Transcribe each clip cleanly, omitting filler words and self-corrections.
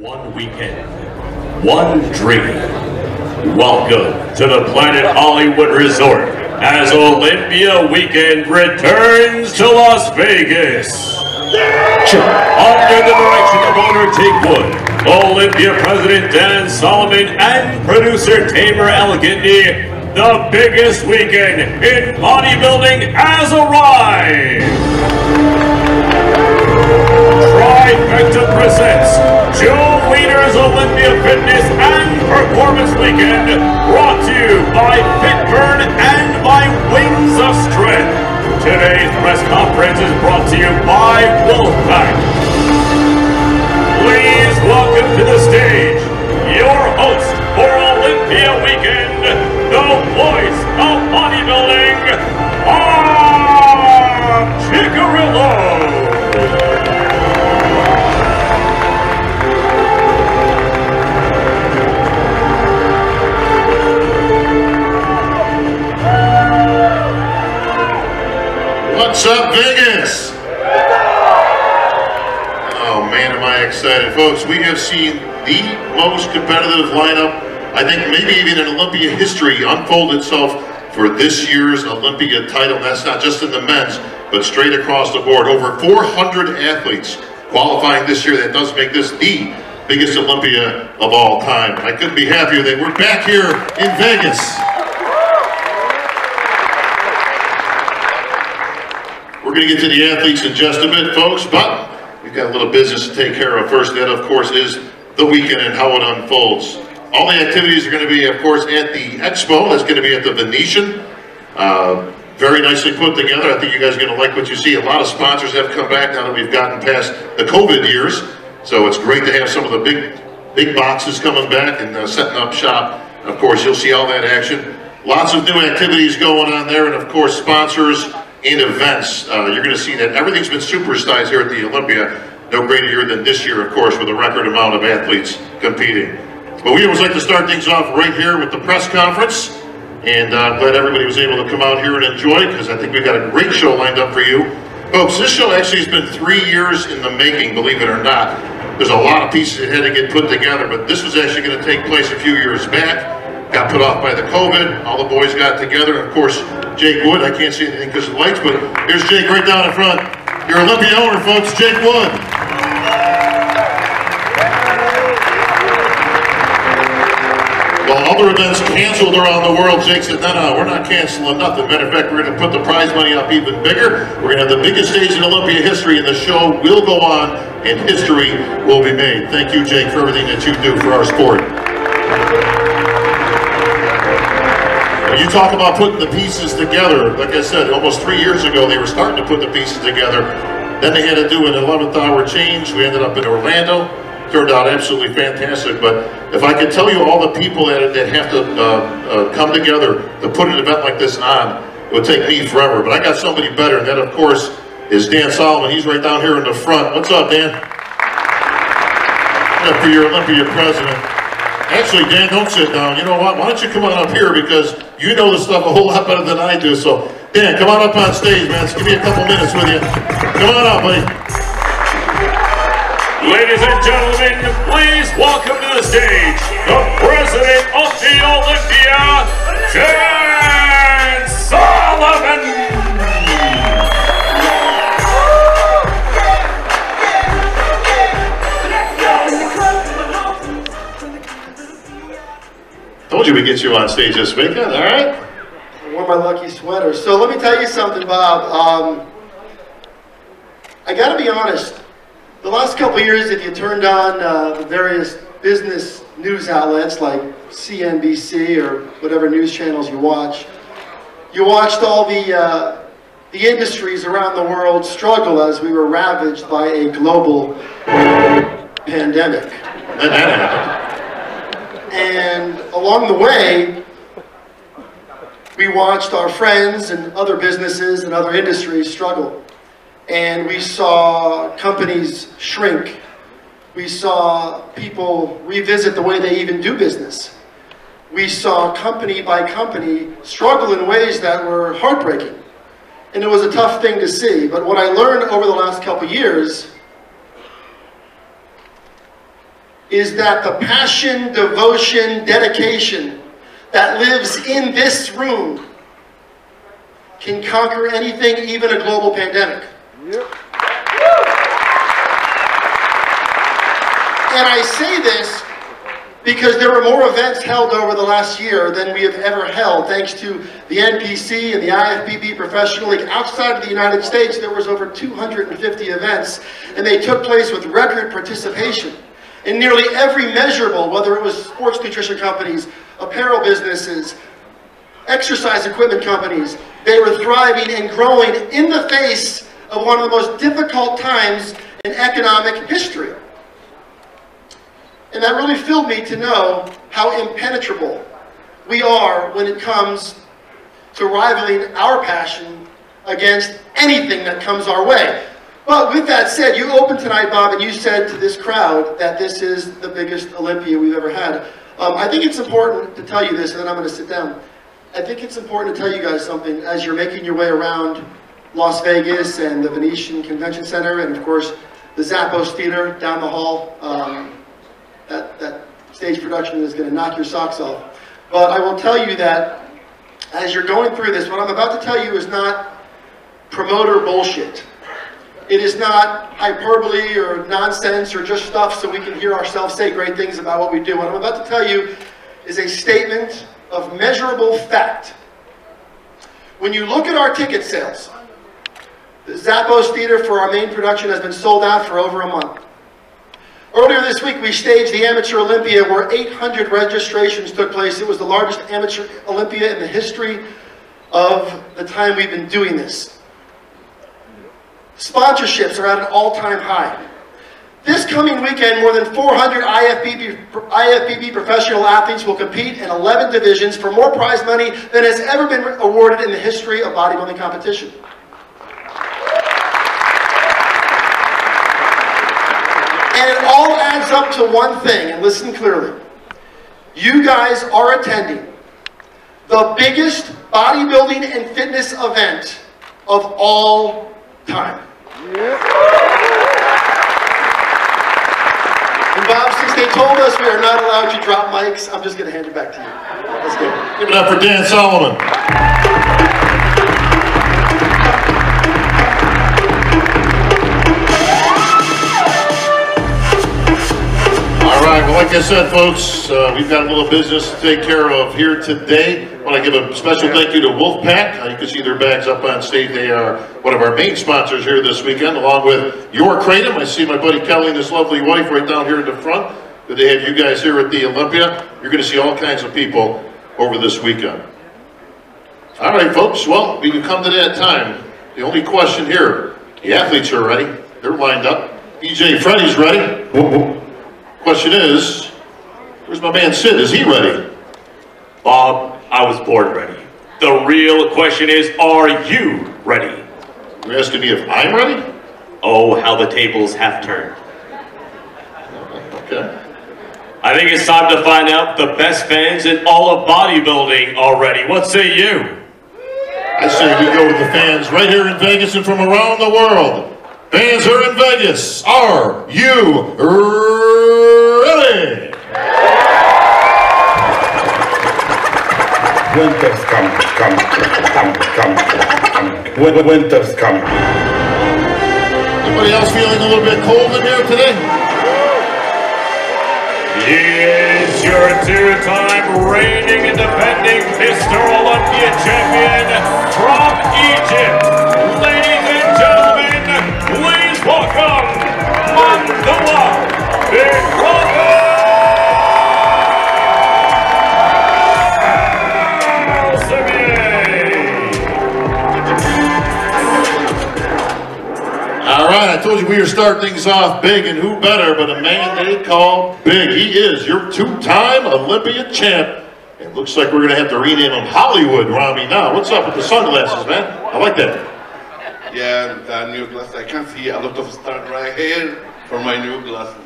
One weekend, one dream. Welcome to the Planet Hollywood Resort as Olympia weekend returns to Las Vegas. Under the direction of owner Jake Wood, Olympia President Dan Solomon, and producer Tamer Elegantly, the biggest weekend in bodybuilding has arrived. Trifecta presents Joe Leader's Olympia Fitness and Performance Weekend, brought to you by FitBurn and by Wings of Strength. Today's press conference is brought to you by Wolfpack. Please welcome to the stage your host for Olympia Weekend, the voice of bodybuilding, Chicarillo. What's up, Vegas? Oh man, am I excited. Folks, we have seen the most competitive lineup, I think maybe even in Olympia history, unfold itself for this year's Olympia title. And that's not just in the men's, but straight across the board. Over 400 athletes qualifying this year. That does make this the biggest Olympia of all time. I couldn't be happier that we're back here in Vegas. We're going to get to the athletes in just a bit, folks, but we've got a little business to take care of first. That, of course, is the weekend and how it unfolds. All the activities are going to be, of course, at the Expo. That's going to be at the Venetian. Very nicely put together. I think you guys are going to like what you see. A lot of sponsors have come back now that we've gotten past the COVID years. So it's great to have some of the big boxes coming back and setting up shop. Of course, you'll see all that action. Lots of new activities going on there, and of course, sponsors and events. You're going to see that everything's been supersized here at the Olympia. No greater year than this year, of course, with a record amount of athletes competing. But we always like to start things off right here with the press conference. And I'm glad everybody was able to come out here and enjoy, because I think we've got a great show lined up for you. Folks, this show actually has been 3 years in the making, believe it or not. There's a lot of pieces that had to get put together, but this was actually going to take place a few years back. Got put off by the COVID. All the boys got together. And of course, Jake Wood. I can't see anything because of the lights, but here's Jake right down in front. Your Olympia owner, folks, Jake Wood. While other events canceled around the world, Jake said, no, we're not canceling nothing. Matter of fact, we're going to put the prize money up even bigger. We're going to have the biggest stage in Olympia history, and the show will go on, and history will be made. Thank you, Jake, for everything that you do for our sport. You talk about putting the pieces together. Like I said, almost 3 years ago, they were starting to put the pieces together. Then they had to do an 11th hour change. We ended up in Orlando. Turned out absolutely fantastic. But if I could tell you all the people that have to come together to put an event like this on, it would take me forever. But I got somebody better, and that, of course, is Dan Solomon. He's right down here in the front. What's up, Dan? For your Olympia president. Actually, Dan, don't sit down. You know what? Why don't you come on up here, because you know this stuff a whole lot better than I do. So, Dan, come on up on stage, man. Just give me a couple minutes with you. Come on up, buddy. Ladies and gentlemen, please welcome to the stage the president of the Olympia, Dan Solomon. Told you we'd get you on stage this weekend, all right? I wore my lucky sweater. So let me tell you something, Bob. I gotta be honest. The last couple of years, if you turned on the various business news outlets like CNBC or whatever news channels you watched all the industries around the world struggle as we were ravaged by a global pandemic. And along the way, we watched our friends and other businesses and other industries struggle. And we saw companies shrink. We saw people revisit the way they even do business. We saw company by company struggle in ways that were heartbreaking. And it was a tough thing to see. But what I learned over the last couple of years is that the passion, devotion, dedication that lives in this room can conquer anything, even a global pandemic. Yep. And I say this because there were more events held over the last year than we have ever held, thanks to the NPC and the IFBB Professional League. Outside of the United States, there was over 250 events, and they took place with record participation. In nearly every measurable, whether it was sports nutrition companies, apparel businesses, exercise equipment companies, they were thriving and growing in the face of one of the most difficult times in economic history. And that really filled me to know how impenetrable we are when it comes to rivaling our passion against anything that comes our way. But with that said, you opened tonight, Bob, and you said to this crowd that this is the biggest Olympia we've ever had. I think it's important to tell you this, and then I'm going to sit down. I think it's important to tell you guys something as you're making your way around Las Vegas and the Venetian Convention Center, and of course the Zappos Theater down the hall. That stage production is going to knock your socks off. But I will tell you that as you're going through this, what I'm about to tell you is not promoter bullshit. It is not hyperbole or nonsense or just stuff so we can hear ourselves say great things about what we do. What I'm about to tell you is a statement of measurable fact. When you look at our ticket sales, the Zappos Theater for our main production has been sold out for over a month. Earlier this week, we staged the Amateur Olympia where 800 registrations took place. It was the largest Amateur Olympia in the history of the time we've been doing this. Sponsorships are at an all-time high. This coming weekend, more than 400 IFBB professional athletes will compete in 11 divisions for more prize money than has ever been awarded in the history of bodybuilding competition. And it all adds up to one thing, and listen clearly. You guys are attending the biggest bodybuilding and fitness event of all time. Yep. And Bob, since they told us we are not allowed to drop mics, I'm just going to hand it back to you. Let's go. Give it up for Dan Solomon. All right, well, like I said, folks, we've got a little business to take care of here today. I want to give a special thank you to Wolfpack. You can see their bags up on stage. They are one of our main sponsors here this weekend, along with Your Kratom. I see my buddy Kelly and his lovely wife right down here in the front. Good to have you guys here at the Olympia. You're going to see all kinds of people over this weekend. All right, folks, well, we can come to that time. The only question here, the athletes are ready. They're lined up. EJ Freddy's ready. Question is, where's my man Sid? Is he ready? Bob, I was born ready. The real question is, are you ready? You're asking me if I'm ready? Oh, how the tables have turned. Okay. I think it's time to find out the best fans in all of bodybuilding already. What say you? I say we go with the fans right here in Vegas and from around the world. Fans are in Vegas. Are you ready? Winter's come. Winter's come. Anybody else feeling a little bit cold in here today? He is your two-time reigning and defending Mr. Olympia champion from Egypt. Ladies and gentlemen, please welcome Mandela Big Brother! All right, I told you we were starting things off big, and who better but a man they call Big. He is your two-time Olympia champ. It looks like we're going to have to rename him Hollywood, Rami. Now, what's up with the sunglasses, man? I like that. Yeah, the new glasses. I can see a lot of stars right here for my new glasses.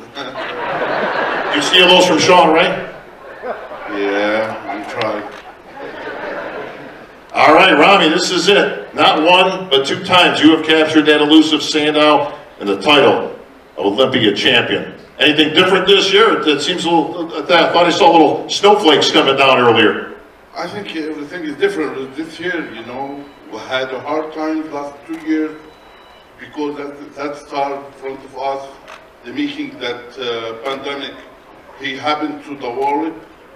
You steal those from Sean, right? Yeah, I'm trying. All right, Rami, this is it. Not one, but two times you have captured that elusive Sandow and the title of Olympia champion. Anything different this year? It seems a little, I thought I saw little snowflakes coming down earlier. I think everything is different this year, you know. We had a hard time last 2 years because that started in front of us, the making that pandemic, he happened to the world,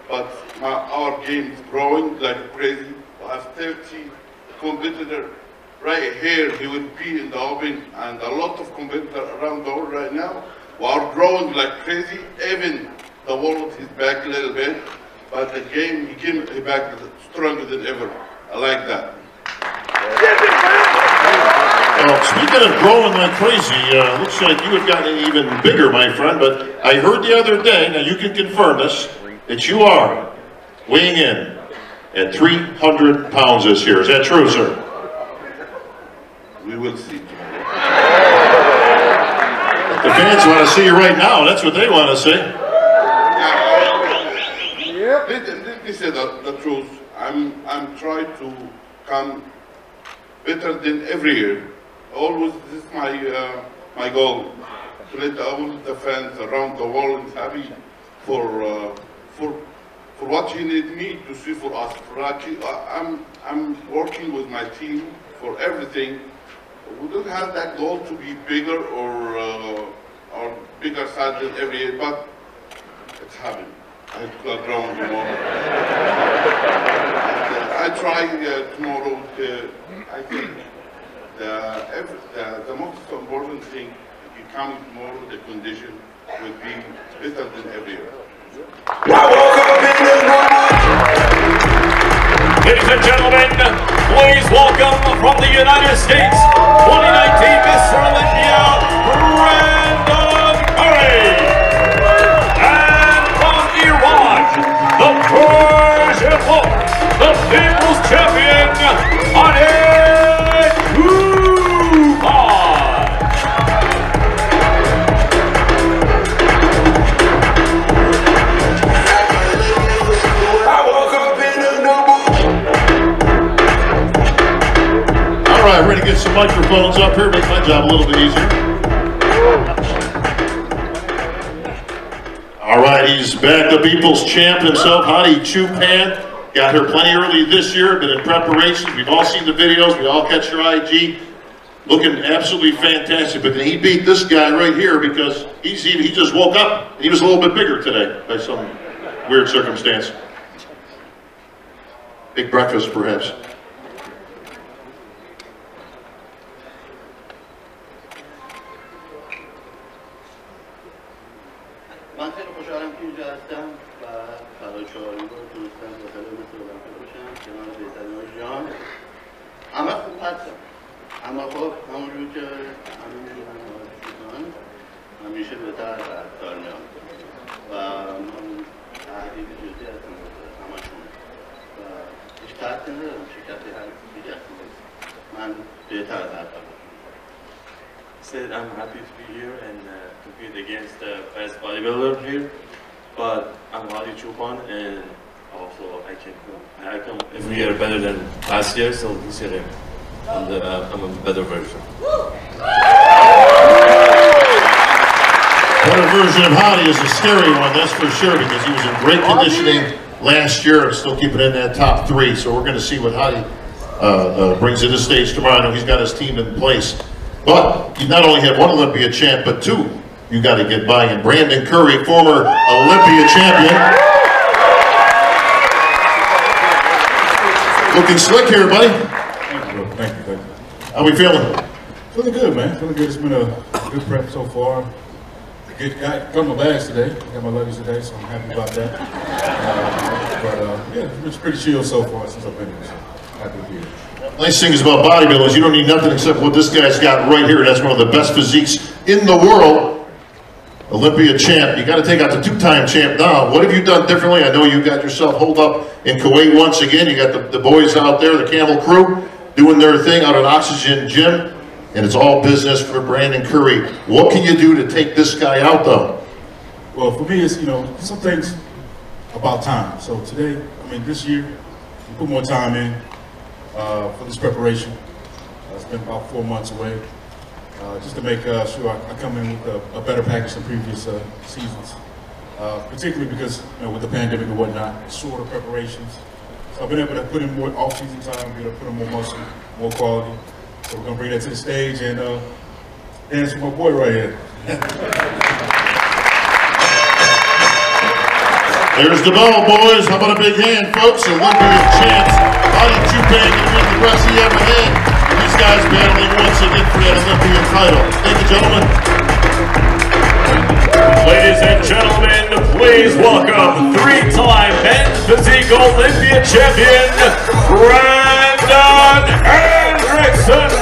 but our game is growing like crazy. We have 30 competitors right here. He will be in the open, and a lot of competitors around the world right now. We are growing like crazy. Even the world is back a little bit, but the game, he came back stronger than ever. I like that. Well, speaking of growing like crazy, looks like you have gotten even bigger, my friend, but I heard the other day, now you can confirm this, that you are weighing in at 300 pounds this year. Is that true, sir? We will see. The fans want to see you right now. That's what they want to see. Let me say the truth. I'm trying to come better than every year. Always, this is my goal, to let all the fans around the world happy for what you need me to see for us. I'm working with my team for everything. We don't have that goal to be bigger or bigger size than every year, but it's happening. I have to grow tomorrow. I try tomorrow. I think the most important thing, if you come tomorrow, the condition will be better than every year. Ladies and gentlemen, please welcome from the United States, 2019 Mr. Olympia, Brandon Curry. And from Iran, the Persian Wolf, the People's Champion, All right, we're going to get some microphones up here, make my job a little bit easier. All right, he's back, the people's champ himself, Hadi Choopan. Got here plenty early this year, been in preparation. We've all seen the videos, we all catch your IG. Looking absolutely fantastic, but then he beat this guy right here because he just woke up and he was a little bit bigger today by some weird circumstance. Big breakfast, perhaps. من خیلی خوشحالم که اینجا هستم و برای چهارمین بار تونستم واسه مثل المپیا باشم کنار بهترین جهان. همه خوب هستم، اما خب همونجور که همه میدونن همیشه بهتر رفتار میام و من تحلیل جدی هستم همشون و هیچ تحتی ندارم شرکتی هر دیگه من بهتر رفتار said I'm happy to be here and compete against the best bodybuilder here, but I'm Hadi Choopan and also I come every year better than last year, so this year I'm a better version. Better version of Hadi is a scary one, that's for sure, because he was in great conditioning last year and still keeping in that top three. So we're going to see what Hadi brings to the stage tomorrow. I know he's got his team in place. But you not only have one Olympia champ, but two you got to get by. And Brandon Curry, former Olympia champion. Looking slick here, buddy. Thank you, bro. Thank you, thank you. How we feeling? Feeling good, man. Feeling good. It's been a good prep so far. Got my bags today. Got my luggage today, so I'm happy about that. Yeah, it's pretty chill so far since I've been here. So happy to be here. Nice thing is about bodybuilders, you don't need nothing except what this guy's got right here. That's one of the best physiques in the world. Olympia champ. You got to take out the two-time champ now. What have you done differently? I know you got yourself holed up in Kuwait once again. You got the boys out there, the Camel crew, doing their thing out at Oxygen Gym. And it's all business for Brandon Curry. What can you do to take this guy out, though? Well, for me, it's, some things about time. So today, this year, we put more time in for this preparation. It's been about 4 months away. just to make sure I come in with a better package than previous seasons. Particularly because, with the pandemic and whatnot, shorter preparations. So I've been able to put in more off-season time, be able to put in more muscle, more quality. So we're gonna bring that to the stage and dance with my boy right here. There's the bell, boys. How about a big hand, folks? Olympia champs, Body Chupan, gonna meet the rest of you up ahead. These guys battling once again for that Olympia title. Thank you, gentlemen. Ladies and gentlemen, please welcome three-time men's physique Olympia champion, Brandon Hendrickson.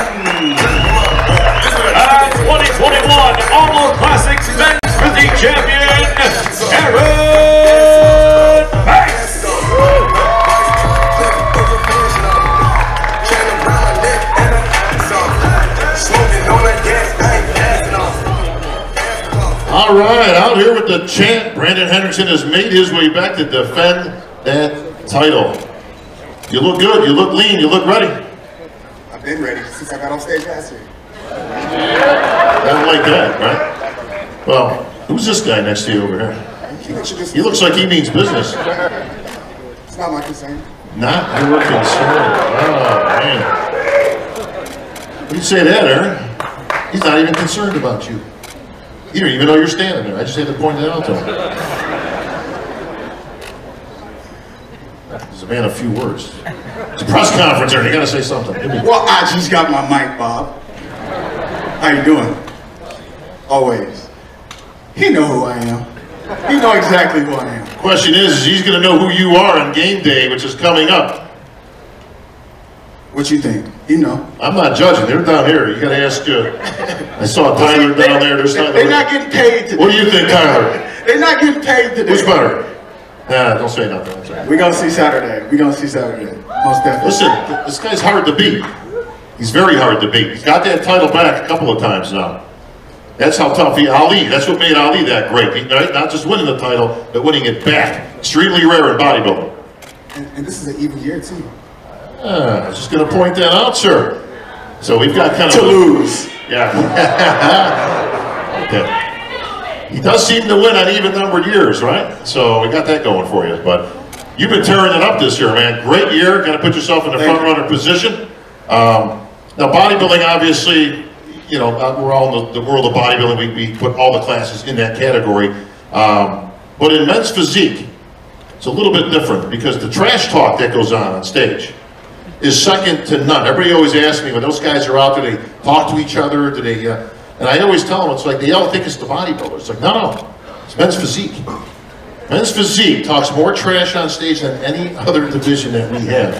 And 2021 Arnold Classics men's physique champion, Aaron Banks. All right, out here with the champ, Brandon Hendrickson has made his way back to defend that title. You look good, you look lean, you look ready. I've been ready since I got on stage last year. I don't like that, right? Well, who's this guy next to you over here? He looks like he means business. It's not my concern. Not your concern. Oh, man. When you say that, Aaron, he's not even concerned about you. You don't even know you're standing there. I just had to point that out to him. He's a man of few words. It's a press conference, Aaron. You gotta say something. Well, I just got my mic, Bob. How you doing? Always. He know who I am. He know exactly who I am. Question is he's gonna know who you are on game day, which is coming up. What you think? You know. I'm not judging. They're down here. You gotta ask. I saw Tyler down there. They're not getting paid today. What do you think, Tyler? They're not getting paid today. Who's better? Nah, don't say nothing. We're gonna see Saturday. We're gonna see Saturday. Most definitely. Listen, this guy's hard to beat. He's very hard to beat. He's got that title back a couple of times now. That's how tough Ali. That's what made Ali that great. Right? Not just winning the title, but winning it back. Extremely rare in bodybuilding. And this is an even year too. I was just going to point that out, sir. So we've got kind of to lose. Yeah. Okay. He does seem to win on even numbered years, right? So we got that going for you. But you've been tearing it up this year, man. Great year. Got to put yourself in the front runner position. Now, bodybuilding, obviously, we're all in the world of bodybuilding. We put all the classes in that category. But in men's physique, it's a little bit different because the trash talk that goes on stage is second to none. Everybody always asks me when those guys are out, do they talk to each other? Do they? And I always tell them, it's like they all think it's the bodybuilders. It's like, no, it's men's physique. Men's physique talks more trash on stage than any other division that we have.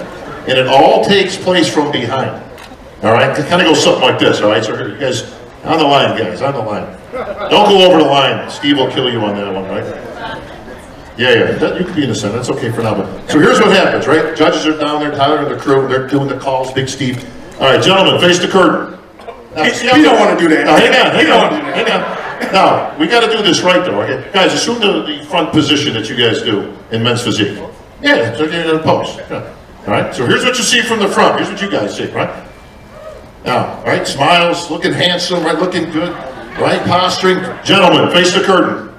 And it all takes place from behind. All right? It kind of goes something like this, all right? So here, you guys, on the line, guys, on the line. Don't go over the line. Steve will kill you on that one, right? Yeah, you can be in the center. That's okay for now. But so here's what happens, right? Judges are down there, Tyler and the crew, they're doing the calls, Big Steve. All right, gentlemen, face the curtain. Now, you don't want to do that. Now, hang on. Now, we got to do this right, though, okay? Guys, assume the front position that you guys do in men's physique. Yeah, it's okay in the pose. Yeah. All right, so here's what you see from the front. Here's what you guys see, right? Now, right, smiles, looking handsome, right, looking good, right, posturing. Gentlemen, face the curtain.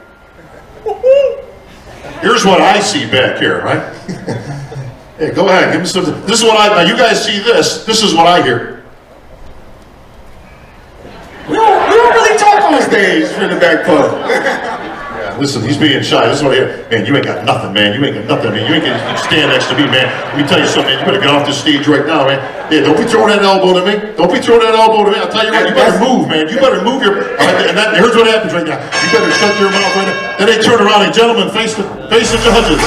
Here's what I see back here, right? Hey, go ahead, give me some. This is what now you guys see this. This is what I hear. We don't really talk on stage from the back pub. Yeah, listen, he's being shy. This is what I hear. Man, you ain't got nothing, man. You ain't got nothing, man. You ain't gonna stand next to me, man. Let me tell you something, man. You better get off this stage right now, man. Yeah, don't be throwing that elbow to me. Don't be throwing that elbow to me. I'll tell you what, you better move, man. You better move your. Here's what happens right now. You better shut your mouth right now. Then they turn around and gentlemen, face the judges.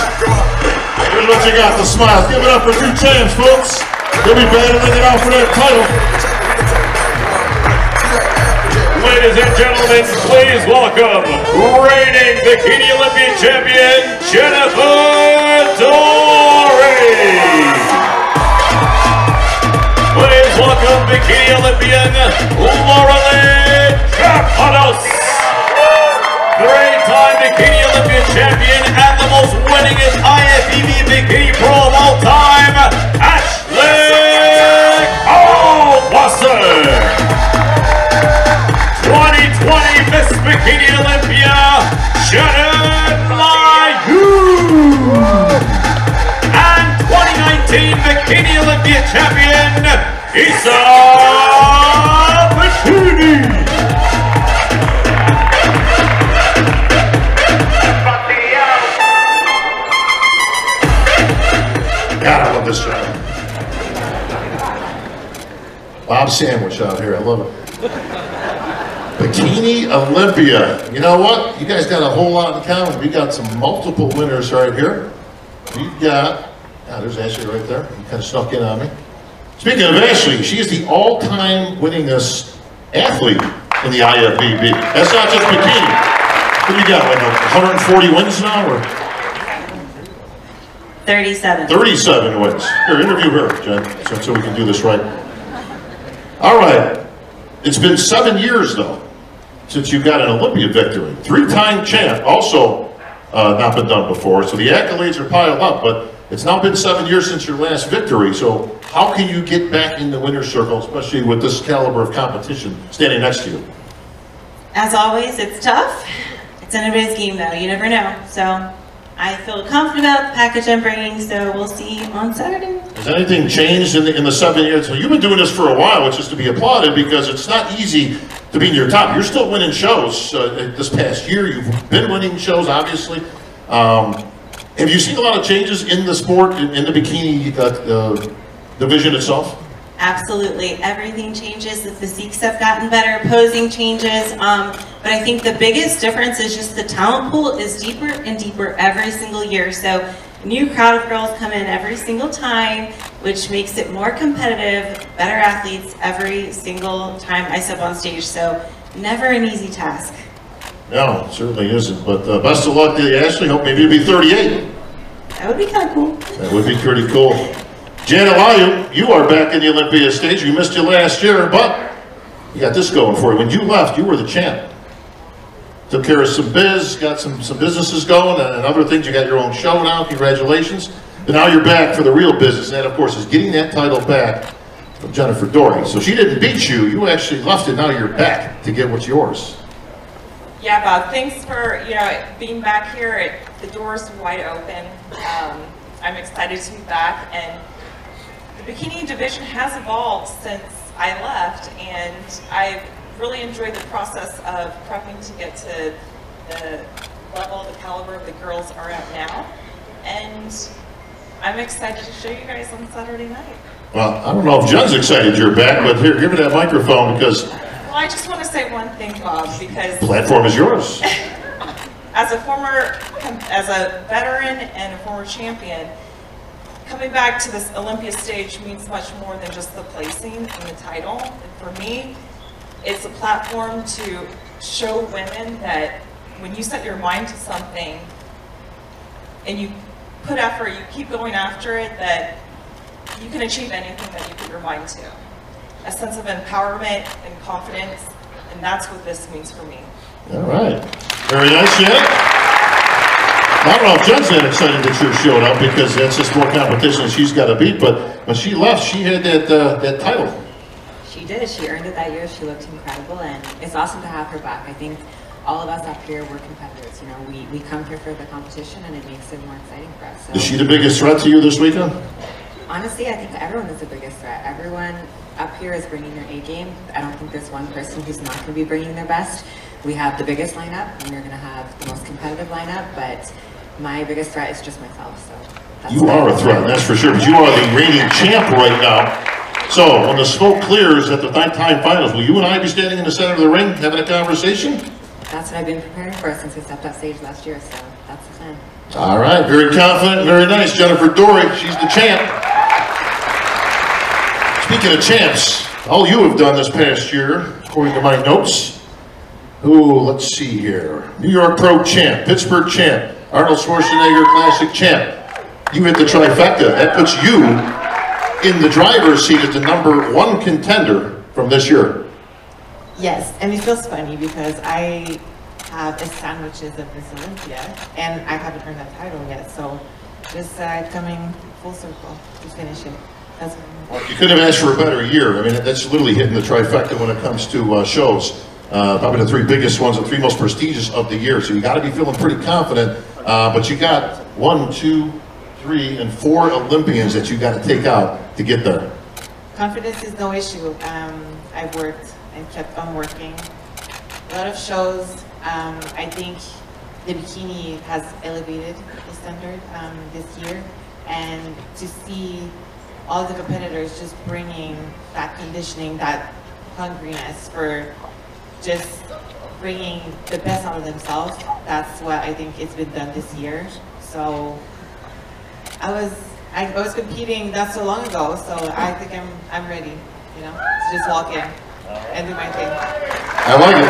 Here's what you got, the smiles. Give it up for two champs, folks. They'll be battling it out for that title. Ladies and gentlemen, please welcome reigning Bikini Olympian champion, Jennifer Dory. Please welcome Bikini Olympian, Laureline Chapados. Three-time Bikini Olympian champion and the most winningest IFBB Bikini Pro of all time, Ashley Allwasser. Olympia champion, Issa Bikini. God, I love this guy. Bob Sandwich out here, I love it. Bikini Olympia. You know what? You guys got a whole lot in common. We got some multiple winners right here. We've got, there's Ashley right there. He kind of snuck in on me. Speaking of Ashley, she is the all-time winningest athlete in the IFBB. That's not just bikini. What do you got, like 140 wins now? Or? 37. 37 wins. Here, interview her, Jen, so we can do this right. All right. It's been 7 years, though, since you got an Olympia victory. 3-time champ, also not been done before, so the accolades are piled up, but it's now been 7 years since your last victory, so how can you get back in the winner's circle, especially with this caliber of competition standing next to you? As always, it's tough. It's anybody's game, though. You never know. So I feel confident about the package I'm bringing, so we'll see on Saturday. Has anything changed in the 7 years? So you've been doing this for a while, which is to be applauded because it's not easy to be in your top. You're still winning shows this past year. You've been winning shows, obviously. Have you seen a lot of changes in the sport, in the bikini division itself? Absolutely. Everything changes. The physiques have gotten better. Posing changes. But I think the biggest difference is just the talent pool is deeper and deeper every single year. So a new crowd of girls come in every single time, which makes it more competitive, better athletes every single time I step on stage. So never an easy task. No, it certainly isn't. But best of luck to you, Ashley. Hope maybe you'll be 38. That would be kind of cool. That would be pretty cool. Janet Layu, you are back in the Olympia stage. We missed you last year, but you got this going for you. When you left, you were the champ. Took care of some biz, got some businesses going and other things. You got your own show now. Congratulations. But now you're back for the real business. And that, of course, is getting that title back from Jennifer Dory. So she didn't beat you. You actually left it. Now you're back to get what's yours. Yeah, Bob, thanks for, being back here. The door's wide open. I'm excited to be back, and the bikini division has evolved since I left, and I've really enjoyed the process of prepping to get to the level, the caliber of the girls are at now, and I'm excited to show you guys on Saturday night. Well, I don't know if Jen's excited you're back, but here, give me that microphone because... Well, I just want to say one thing, Bob, because... The platform is yours. As a veteran and a former champion, coming back to this Olympia stage means much more than just the placing and the title. And for me, it's a platform to show women that when you set your mind to something and you put effort, you keep going after it, that you can achieve anything that you put your mind to. A sense of empowerment and confidence, and that's what this means for me. All right. Very nice, Janet. I don't know if Jen's that excited that you showed up because that's just more competition she's got to beat, but when she left, she had that title. She did. She earned it that year. She looked incredible, and it's awesome to have her back. I think all of us up here, we're competitors. We come here for the competition, and it makes it more exciting for us. So, is she the biggest threat to you this weekend? Honestly, I think everyone is the biggest threat. Everyone up here is bringing their A game. I don't think there's one person who's not going to be bringing their best. We have the biggest lineup, and we're going to have the most competitive lineup, but my biggest threat is just myself. So that's you are a threat, that's for sure, but you are the reigning champ right now. So when the smoke clears at the nighttime finals, will you and I be standing in the center of the ring having a conversation? That's what I've been preparing for since I stepped up stage last year, so that's the plan. All right, very confident, very nice. Jennifer Dory, she's the champ. Speaking of champs, all you have done this past year, according to my notes. Ooh, let's see here. New York Pro champ, Pittsburgh champ, Arnold Schwarzenegger Classic champ. You hit the trifecta. That puts you in the driver's seat as the #1 contender from this year. Yes, and it feels funny because I have a sandwiches of Miss Olympia, and I haven't earned that title yet, so just coming full circle to finish it. That's what You couldn't have asked for a better year. I mean, that's literally hitting the trifecta when it comes to shows. Probably the 3 biggest ones, the 3 most prestigious of the year. So you got to be feeling pretty confident. But you got 1, 2, 3, and 4 Olympians that you got to take out to get there? Confidence is no issue. I've worked and kept on working. A lot of shows. I think the bikini has elevated the standard this year, and to see all the competitors just bringing that conditioning, that hungriness for just bringing the best out of themselves, that's what I think it's been done this year. So I was competing not so long ago, so I think I'm ready, you know, to just walk in and do my thing. I like it.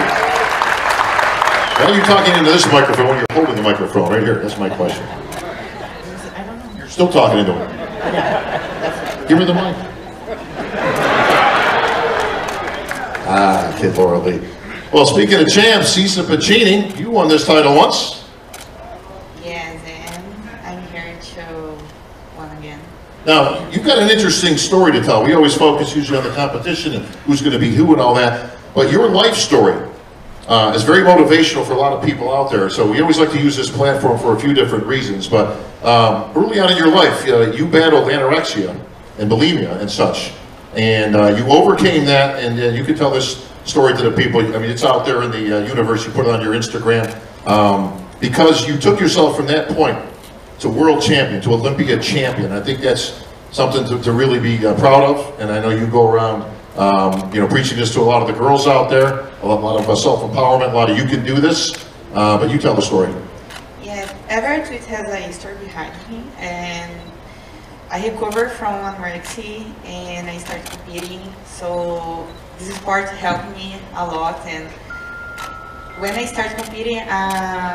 Why are you talking into this microphone when you're holding the microphone right here? That's my question. I don't know. You're still talking into it. Give her the mic. Kid Laura Lee. Well, speaking of champs, Cisa Pacini, you won this title once. Yes, and I'm here to win again. Now, you've got an interesting story to tell. We always focus usually on the competition and who's going to be who and all that. But your life story is very motivational for a lot of people out there. So we always like to use this platform for a few different reasons. But early on in your life, you battled anorexia and bulimia and such. And you overcame that, and you can tell this story to the people. I mean, it's out there in the universe. You put it on your Instagram. Because you took yourself from that point to world champion, to Olympia champion. I think that's something to really be proud of. And I know you go around, you know, preaching this to a lot of the girls out there, a lot of self-empowerment, a lot of you can do this. But you tell the story. Yes, Everett has a story behind me, and I recovered from anorexia and I started competing. So this sport helped me a lot. And when I started competing, now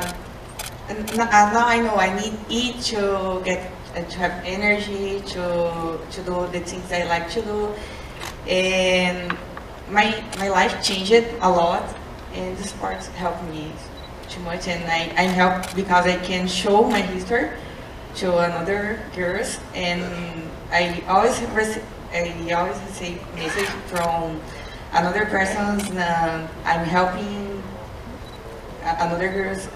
I know I need it to have energy to do the things I like to do. And my life changed a lot, and the sport helped me too much. And I'm helped because I can show my history to another girls, and I always receive message from another persons. I'm helping another girls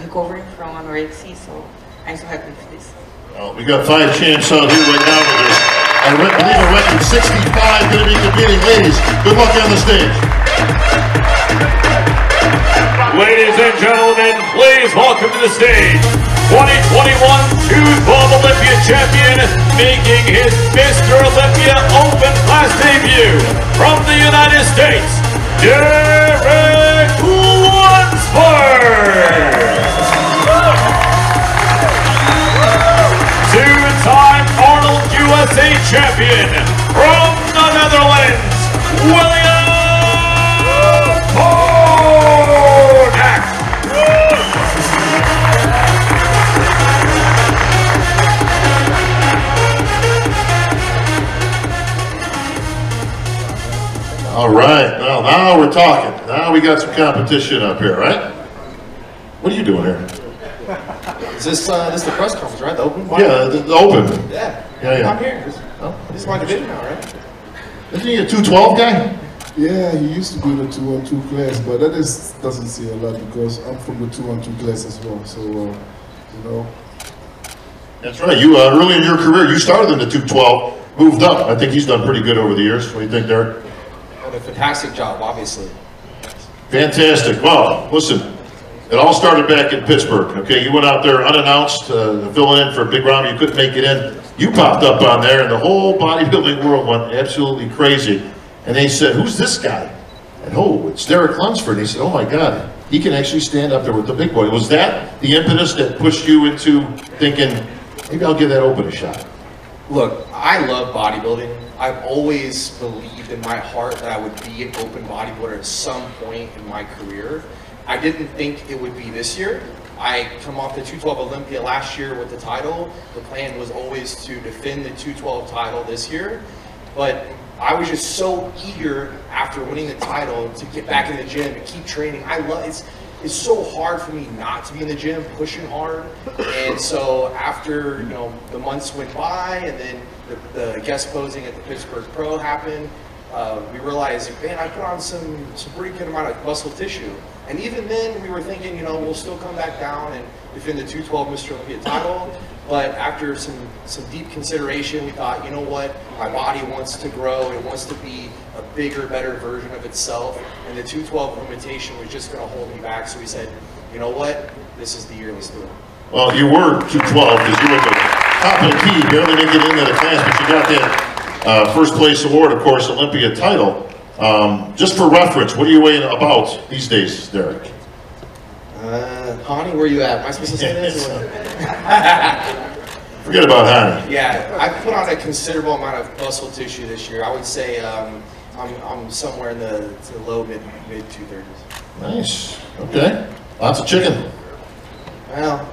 recovering from anorexia, so I'm so happy with this. Well, we got 5 champs out here right now with us. I believe a record 65 going to be competing. Ladies, good luck on the stage. Ladies and gentlemen, please welcome to the stage 2021 212 Olympia champion, making his Mr. Olympia Open class debut from the United States, Derek Lunsford. Two-time Arnold USA champion from the Netherlands, William Bonak. All right, well, now we're talking. Now we got some competition up here, right? What are you doing here? Is this the press conference, right? The open? Yeah, the open. Yeah. Yeah. I'm here. This is my division now, right? Isn't he a 212 guy? Yeah, he used to do the 2-on-2 class, but that doesn't say a lot because I'm from the 2-on-2 class as well. So, you know. That's right. You early in your career, you started in the 212, moved up. I think he's done pretty good over the years. What do you think, Derek? Done a fantastic job, obviously. Fantastic. Well, listen. It all started back in Pittsburgh, okay? You went out there unannounced, filling in for Big Rom. You couldn't make it in. You popped up on there, and the whole bodybuilding world went absolutely crazy. And they said, who's this guy? And oh, it's Derek Lunsford. And he said, oh my God, he can actually stand up there with the big boy. Was that the impetus that pushed you into thinking, maybe I'll give that open a shot? Look, I love bodybuilding. I've always believed in my heart that I would be an open bodybuilder at some point in my career. I didn't think it would be this year. I come off the 212 Olympia last year with the title. The plan was always to defend the 212 title this year. But I was just so eager after winning the title to get back in the gym and keep training. I love it's so hard for me not to be in the gym pushing hard. And so after the months went by and then the guest posing at the Pittsburgh Pro happened, we realized, man, I put on some pretty good amount of muscle tissue. And even then, we were thinking, you know, we'll still come back down and defend the 212 Mr. Olympia title. But after some deep consideration, we thought, you know what, my body wants to grow. It wants to be a bigger, better version of itself. And the 212 limitation was just going to hold me back. So we said, you know what, this is the year, let's do it. Well, you were 212 because you were at the top of the key, barely didn't get into the class, but you got that first place award, of course, Olympia title. Just for reference, what are you weighing about these days, Derek? Hani, where you at? Am I supposed to say this? Forget about Hani. Yeah, I put on a considerable amount of muscle tissue this year. I would say I'm somewhere in the low mid 230s. Nice. Okay. Lots of chicken. Well,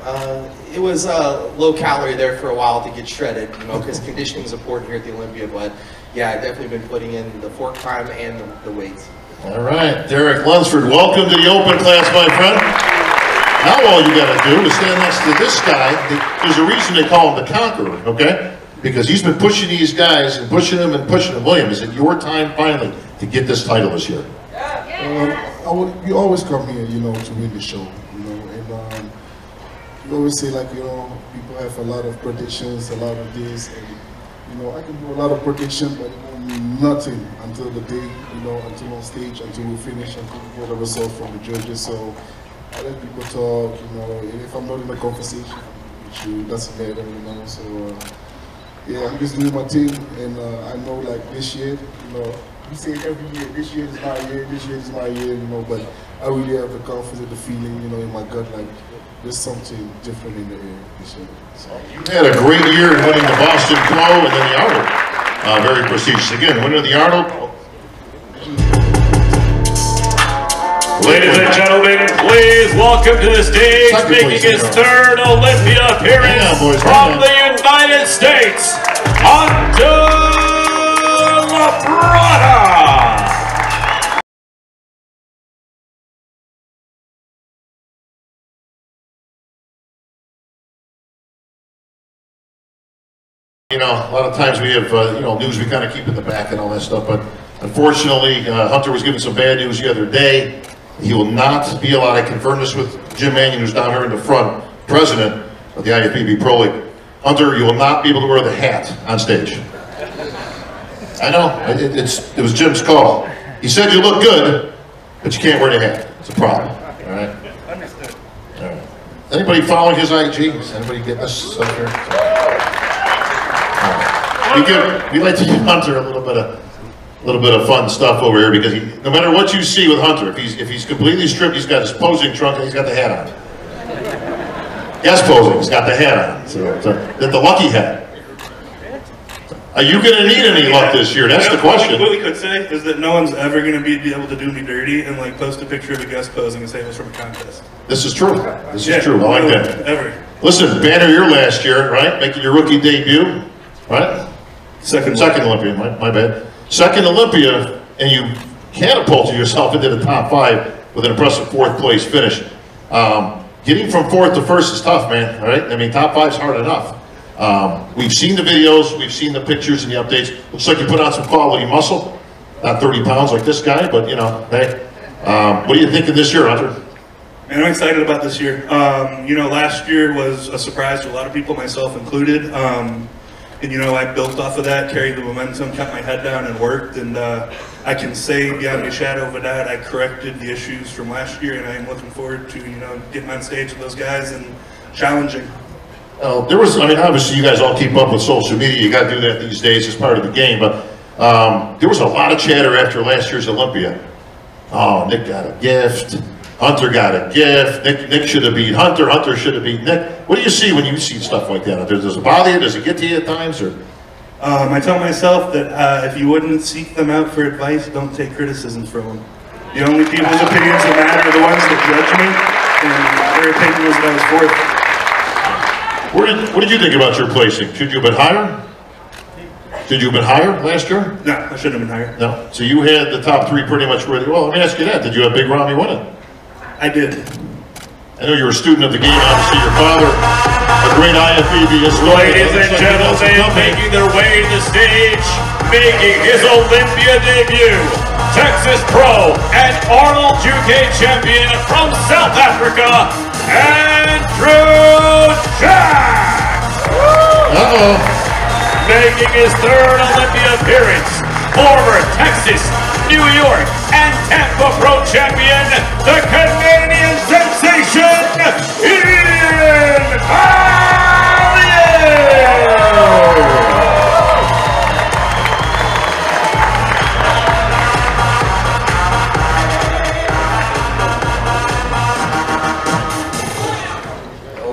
it was low calorie there for a while to get shredded, you know, because conditioning is important here at the Olympia. But yeah, I've definitely been putting in the fork time and the weights. All right, Derek Lunsford, welcome to the open class, my friend. Now all you got to do is stand next to this guy. There's a reason they call him the Conqueror, okay? Because he's been pushing these guys and pushing them and pushing them. William, is it your time finally to get this title this year? You always come here, you know, to win the show, you know, and you always say, like, you know, people have a lot of predictions, a lot of this, and, you know, I can do a lot of predictions, but it won't mean nothing until the day, you know, until on stage, until we finish, until we get a result from the judges. So I let people talk, you know, and if I'm not in a conversation with you, it doesn't matter, you know. So yeah, I'm just doing my thing, and I know, like, this year, you know, we say it every year, this year is my year, this year is my year, you know, but I really have the confidence, the feeling, you know, in my gut, like, there's something different in the air this year. So. You had a great year in winning the Boston Pro and then the Arnold. Very prestigious. Again, winner of the Arnold. Ladies and gentlemen, please welcome to the stage, making his third Olympia appearance from the United States, Hunter Labrada. You know, a lot of times we have, you know, news we kind of keep in the back and all that stuff, but unfortunately, Hunter was given some bad news the other day. He will not be allowed. I confirmed this with Jim Mannion, who's down here in the front, president of the IFBB Pro League. Hunter, you will not be able to wear the hat on stage. I know, it was Jim's call. He said you look good, but you can't wear the hat. It's a problem, all right? Understood. All right. Anybody following his IG? Is anybody getting us up here? We like to give Hunter a little bit of fun stuff over here, because no matter what you see with Hunter, if he's completely stripped, he's got his posing trunk and he's got the hat on. Guest posing, he's got the hat on. So the lucky hat. Are you going to need any luck this year? That's the question. What we could say is that no one's ever going to be able to do me dirty and like post a picture of a guest posing and say it was from a contest. This is true. This is true. I like that. Ever. Listen, banner year last year, right? Making your rookie debut, right? Second Olympia, my bad. Second Olympia, and you catapulted yourself into the top 5 with an impressive 4th place finish. Getting from 4th to 1st is tough, man, right? I mean, top 5 is hard enough. We've seen the videos, we've seen the pictures and the updates. Looks like you put on some quality muscle. Not 30 pounds like this guy, but, you know, hey. What are you thinking this year, Hunter? And I'm excited about this year. You know, last year was a surprise to a lot of people, myself included. And you know, I built off of that, carried the momentum, kept my head down and worked, and I can say beyond a shadow of a doubt, I corrected the issues from last year, and I am looking forward to, you know, getting on stage with those guys and challenging. There was, I mean, obviously you guys all keep up with social media, you got to do that these days as part of the game, but there was a lot of chatter after last year's Olympia. Oh, Nick got a gift. Hunter got a gift. Nick should have beat Hunter. Hunter should have beat Nick. What do you see when you see stuff like that? Does it bother you? Does it get to you at times? Or? I tell myself that if you wouldn't seek them out for advice, don't take criticisms from them. The only people's opinions that matter are the ones that judge me, and their opinion was that I was 4th. What did you think about your placing? Should you have been higher? Did you have been higher last year? No, I shouldn't have been higher. No. So you had the top 3 pretty much ready. Well, let me ask you that. Did you have Big Ramy winning? I did. I know you're a student of the game. Obviously, your father, a great IFBB. Ladies and gentlemen, making their way to the stage, making his Olympia debut, Texas Pro and Arnold UK champion from South Africa, Andrew Jack! Making his third Olympia appearance, former Texas, New York, and Tampa Pro champion, the Canadian sensation, Ian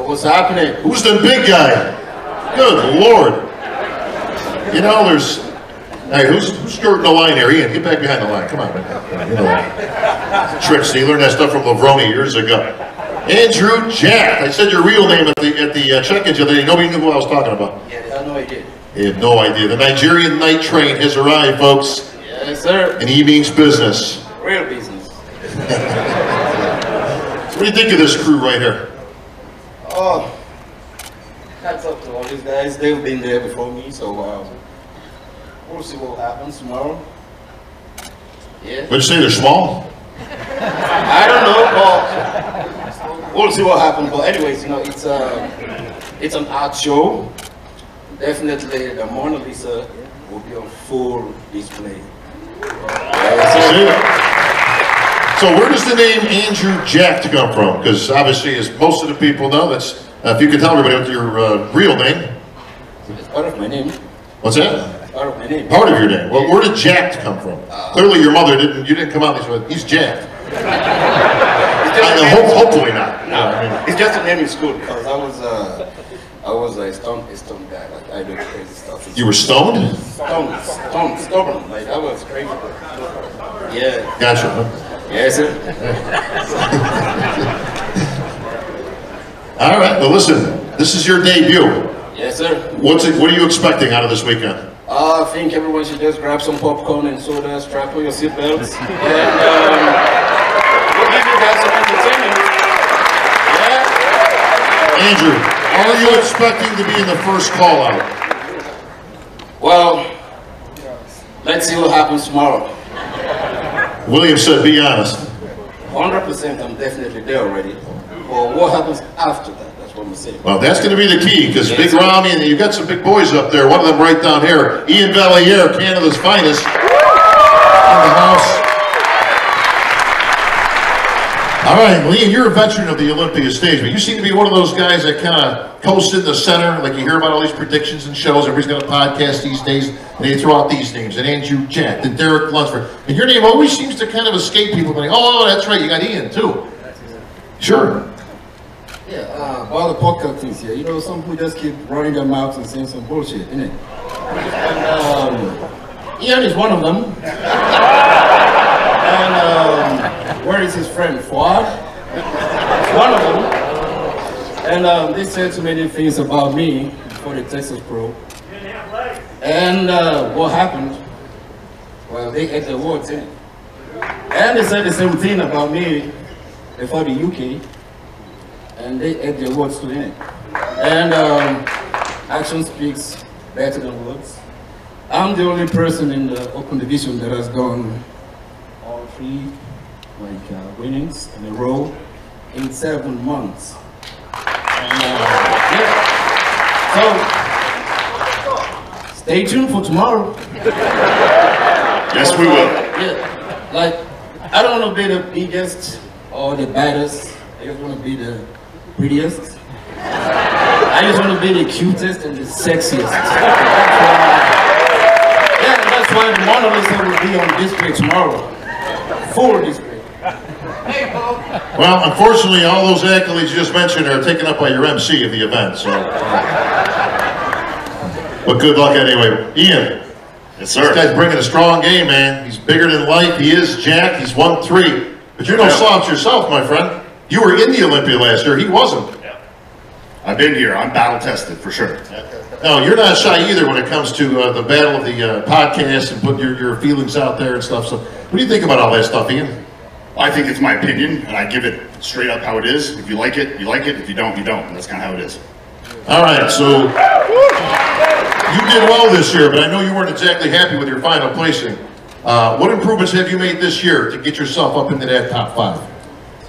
What's happening? Who's the big guy? Good Lord. You know, there's... Hey, who's skirting the line here? Ian, get back behind the line. Come on, man. You know, tricks. You learned that stuff from Lavroni years ago. Andrew Jack. I said your real name at the check-in the other day. Nobody knew who I was talking about. Yeah, I had no idea. They had no idea. The Nigerian night train has arrived, folks. Yes, sir. And he means business. Real business. What do you think of this crew right here? Oh, hats up to all these guys. They've been there before me, so we'll see what happens tomorrow. Yeah. Would you say they're small? I don't know, but we'll see what happens. But anyways, you know, it's an art show. Definitely, the Mona Lisa will be on full display. So where does the name Andrew Jack come from? Because obviously, as most of the people know, that's if you could tell everybody what your real name. It's part of my name. What's that? Part of my name. Part of your name. Well, where did Jack come from? Clearly, your mother didn't. You didn't come out and say, "He's Jack." Hopefully not. No, I mean, it's just a name in school because I was a stone guy. Like I do crazy stuff. You were stoned? Stubborn. Like I was crazy. Yeah. Gotcha. Yes, sir. All right. Well, listen. This is your debut. Yes, sir. What are you expecting out of this weekend? I think everyone should just grab some popcorn and soda, strap on your seatbelts, and we'll give you guys some entertainment. Yeah. Andrew, are you expecting to be in the first call out? Well, let's see what happens tomorrow. William said, be honest. 100%, I'm definitely there already. But what happens after that? That's what I'm saying. Well, that's going to be the key, because Big Rami, and you've got some big boys up there. One of them right down here, Ian Valliere, Canada's finest, in the house. All right, Ian, you're a veteran of the Olympia stage, but you seem to be one of those guys that kind of coast in the center, like you hear about all these predictions and shows. Everybody's got a podcast these days, and they throw out these names, and Andrew Jack, and Derek Lunsford. And your name always seems to kind of escape people, like, oh, that's right, you got Ian, too. Sure. Yeah, about the podcast things here, you know, some people just keep running their mouths and saying some bullshit, innit? And Ian is one of them. And where is his friend, Fuad? One of them. And they said too many things about me before the Texas Pro. And what happened? Well, they had the words in it. And they said the same thing about me before the UK. And they add their words to it. And action speaks better than words. I'm the only person in the open division that has gone all 3 winnings in a row in 7 months. And, yeah. So stay tuned for tomorrow. Yes, we will. Yeah, like I don't want to be the biggest or the baddest. I just want to be the prettiest. I just want to be the cutest and the sexiest. Yeah, that's why the Mona Lisa will be on display tomorrow. Full display. Well, unfortunately, all those accolades you just mentioned are taken up by your MC of the event, so. But good luck anyway. Ian. Yes, sir. This guy's bringing a strong game, man. He's bigger than life. He is Jack. He's won 3. But you're no slouch yourself, my friend. You were in the Olympia last year. He wasn't. Yeah. I've been here. I'm battle tested for sure. No, you're not shy either when it comes to the battle of the podcast and putting your feelings out there and stuff. So, what do you think about all that stuff, Ian? I think it's my opinion, and I give it straight up how it is. If you like it, you like it. If you don't, you don't. And that's kind of how it is. All right, so you did well this year, but I know you weren't exactly happy with your final placing. What improvements have you made this year to get yourself up into that top 5?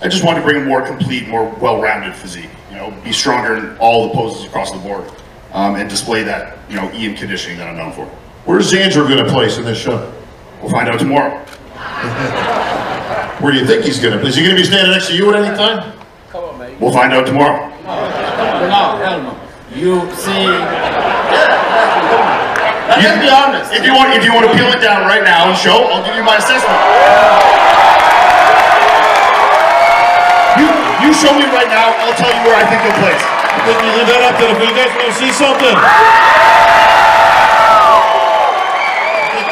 I just wanted to bring a more complete, more well-rounded physique. You know, be stronger in all the poses across the board, and display that, you know, Ian conditioning that I'm known for. Where's Andrew going to place in this show? We'll find out tomorrow. Where do you think he's going to place? Is he going to be standing next to you at any time? Come on, man. We'll find out tomorrow. No, hell no. You see, let's be honest. If you want to peel it down right now and show, I'll give you my assessment. You show me right now, I'll tell you where I think you'll place. You leave that up to the, you guys want to see something?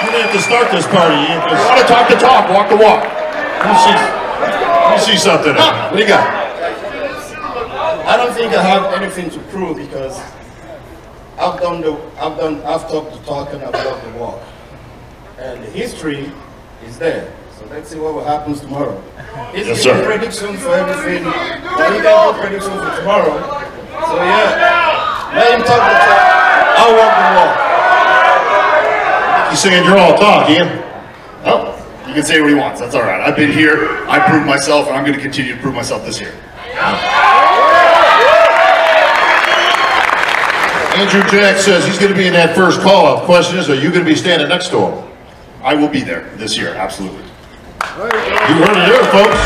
You're going to have to start this party, Ian. You want to talk the talk, walk the walk. You see something. What do you got? I don't think I have anything to prove because I've talked the talk and I've walked the walk. And the history is there. So let's see what happens tomorrow. It's yes, sir. Prediction for everything. Well, you can do prediction for tomorrow. So yeah, let him talk the talk. I'll walk the walk. He's saying you're all talk, Ian. Oh, you can say what he wants. That's all right. I've been here. I proved myself, and I'm going to continue to prove myself this year. Andrew Jack says he's going to be in that first call-up. Question is, are you going to be standing next to him? I will be there this year, absolutely. You heard it here, folks.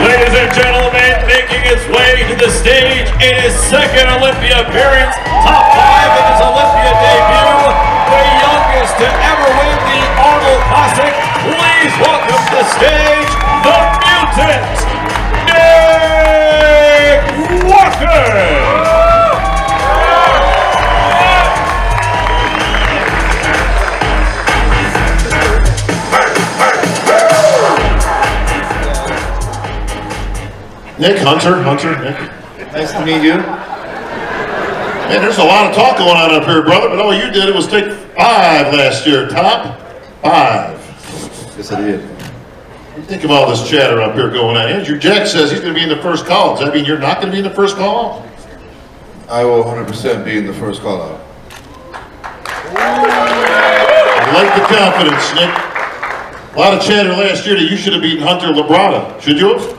Ladies and gentlemen, making his way to the stage in his second Olympia appearance, top 5 in his Olympia debut, the youngest to ever win the Arnold Classic. Please welcome to the stage, the mutant, Nick Walker! Nick, Hunter, Nick. Nice to meet you. Man, there's a lot of talk going on up here, brother, but all you did was take 5 last year. Top 5. Yes, I did. What do you think of all this chatter up here going on? Andrew Jack says he's going to be in the first call. Does that mean you're not going to be in the first call? I will 100% be in the first call out. I like the confidence, Nick. A lot of chatter last year that you should have beaten Hunter Labrada. Should you have?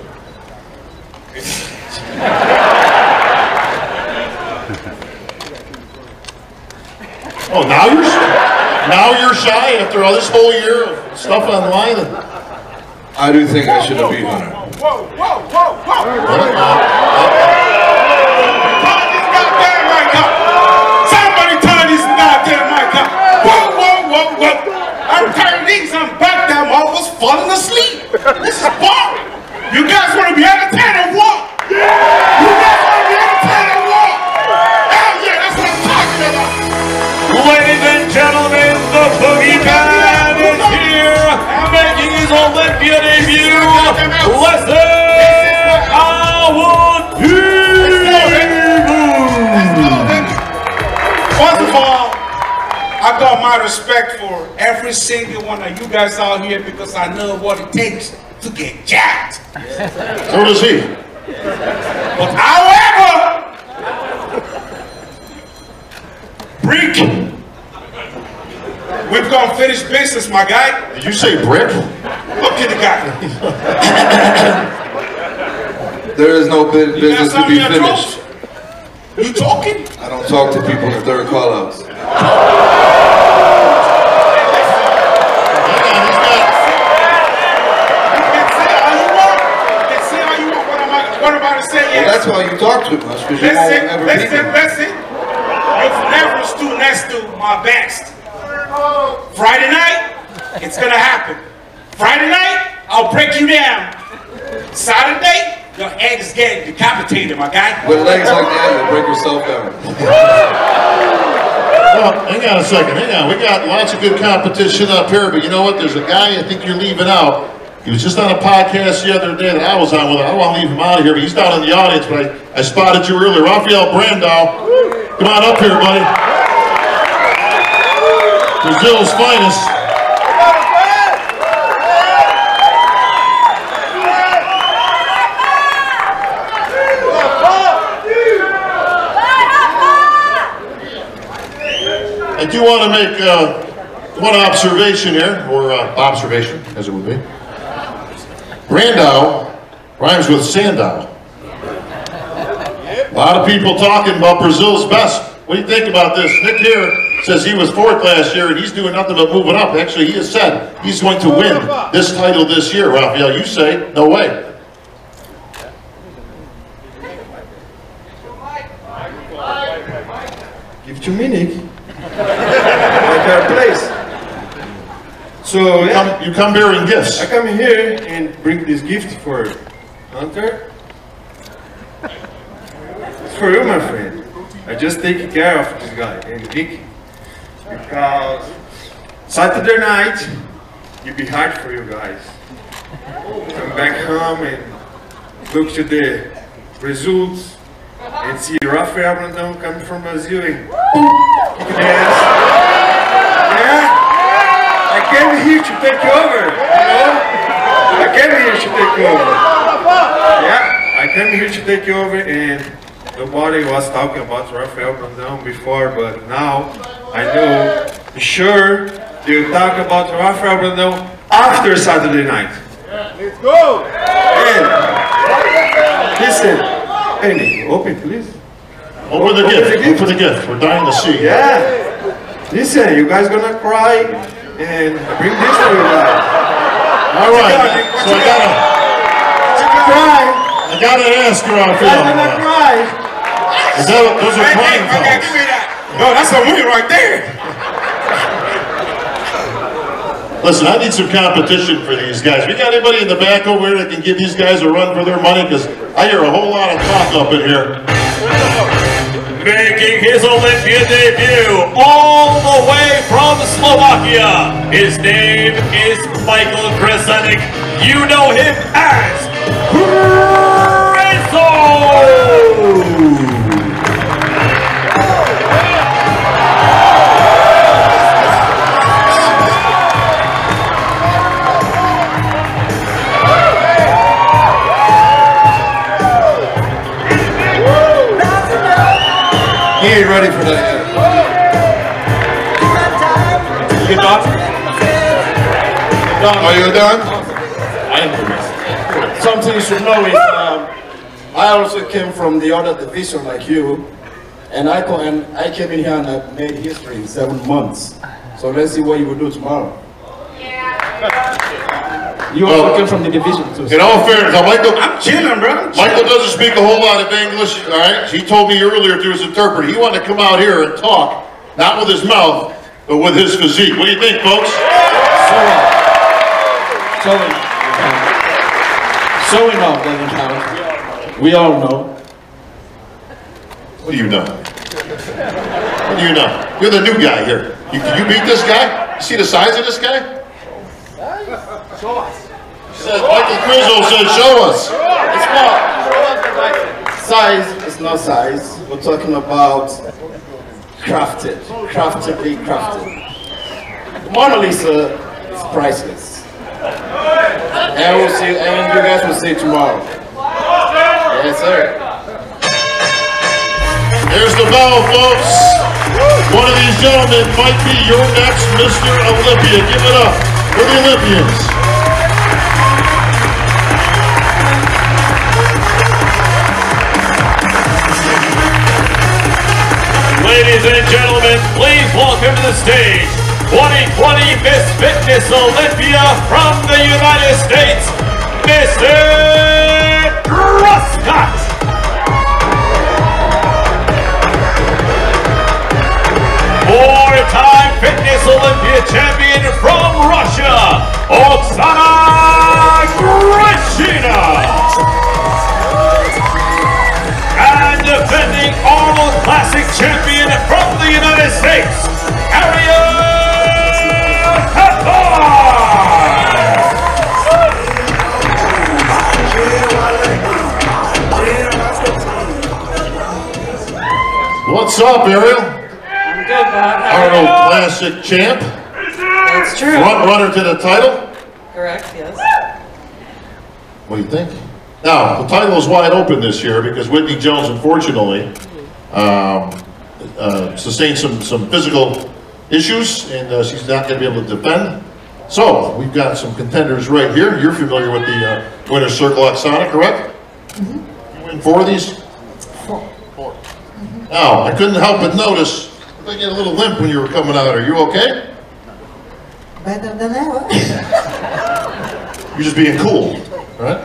Oh, now you're shy after all this whole year of stuff online. I do think I should have beat Hunter. Whoa! Turn this goddamn mic up! Somebody turn this goddamn mic up! Whoa! I'm turning these, I'm back there, I'm almost falling asleep. This is boring. You guys want to be entertained or what? You guys want to be entertained or what? Hell yeah, that's what I'm talking about. Ladies and gentlemen, the Boogeyman is here, making his Olympia debut. Listen, First of all, I got my respect for every single one of you guys out here because I know what it takes to get jacked. So does he. But however, Brick, we've got unfinished business, my guy. Did you say Brick? Look at the guy. There is no business to be finished. You talking? I don't talk to people in third call-outs. What am I to say? Well, that's why you talk too much, because you won't ever beat me. Listen. You've never stood next to my best. Friday night, it's gonna happen. Friday night, I'll break you down. Saturday, your head is getting decapitated, my guy. With legs like that, you'll break yourself down. Well, hang on a second, hang on. We got lots of good competition up here, but you know what? There's a guy I think you're leaving out. He was just on a podcast the other day that I was on with. I don't want to leave him out of here, but he's down in the audience, but I spotted you earlier. Rafael Brandau. Come on up here, buddy. Brazil's finest. I do want to make one observation here, or observation, as it would be. Brandau rhymes with Sandow. A lot of people talking about Brazil's best. What do you think about this? Nick here says he was 4th last year, and he's doing nothing but moving up. Actually, he has said he's going to win this title this year. Rafael, you say, no way. Give to me, Nick. My place. So yeah, you come bearing gifts. I come here and bring this gift for Hunter. It's for you, my friend. I just take care of this guy and Nick, because Saturday night it'll be hard for you guys. Come back home and look to the results and see Rafael Brandão coming from Brazil and kick the ass. Yeah, I came here to take over, you know? I came here to take over. Yeah, I came here to take over, and nobody was talking about Rafael Brandão before, but now I know for sure they'll talk about Rafael Brandão after Saturday night. Let's go! And listen, hey Nick, open please. Open the gift. Open the gift. We're dying to see. Yeah. Listen, you guys gonna cry and bring this to you guys. All right. So I gotta ask you, Rafael. You guys gonna cry. Those are crying calls. Give me that. No, that's a win right there. Listen, I need some competition for these guys. We got anybody in the back over here that can give these guys a run for their money? Because I hear a whole lot of talk up in here. Making his Olympia debut all the way from Slovakia. His name is Michael Krasenik. You know him as Rizzo! He ain't ready for that yet. You done? Are you done? I am finished. Something you should know is I also came from the other division like you, and I came in here and I made history in 7 months. So let's see what you will do tomorrow. You also came from the division too. In all fairness, Michael, I'm chilling, bro. Michael doesn't speak a whole lot of English, all right? He told me earlier through his interpreter, he wanted to come out here and talk, not with his mouth, but with his physique. What do you think, folks? Showing off doesn't count. We all know. What do you know? What do you know? You're the new guy here. You beat this guy? You see the size of this guy? Show us. Michael Grizzle says, show us. It's not. Size is not size. We're talking about crafted. Craftedly crafted. Mona Lisa is priceless. And we'll see, and you guys will see tomorrow. Yes, sir. Here's the bell, folks. One of these gentlemen might be your next Mr. Olympia. Give it up for the Olympians. Ladies and gentlemen, please welcome to the stage 2020 Miss Fitness Olympia from the United States, Mr. Scott. Four-time Fitness Olympia champion from Russia, Oksana Grishina. And defending Arnold Classic champion from the United States, Ariel What's up, Ariel? I'm good, Bob. How are Arnold you? Classic champ. That's true. Front runner to the title. Correct, yes. What do you think? Now, the title is wide open this year because Whitney Jones, unfortunately, sustained some physical issues, and she's not going to be able to defend. So we've got some contenders right here. You're familiar with the winner's circle, Oksana, correct? You win 4 of these? 4. Now, I couldn't help but notice I get a little limp when you were coming out. Are you okay? Better than ever. You're just being cool, right?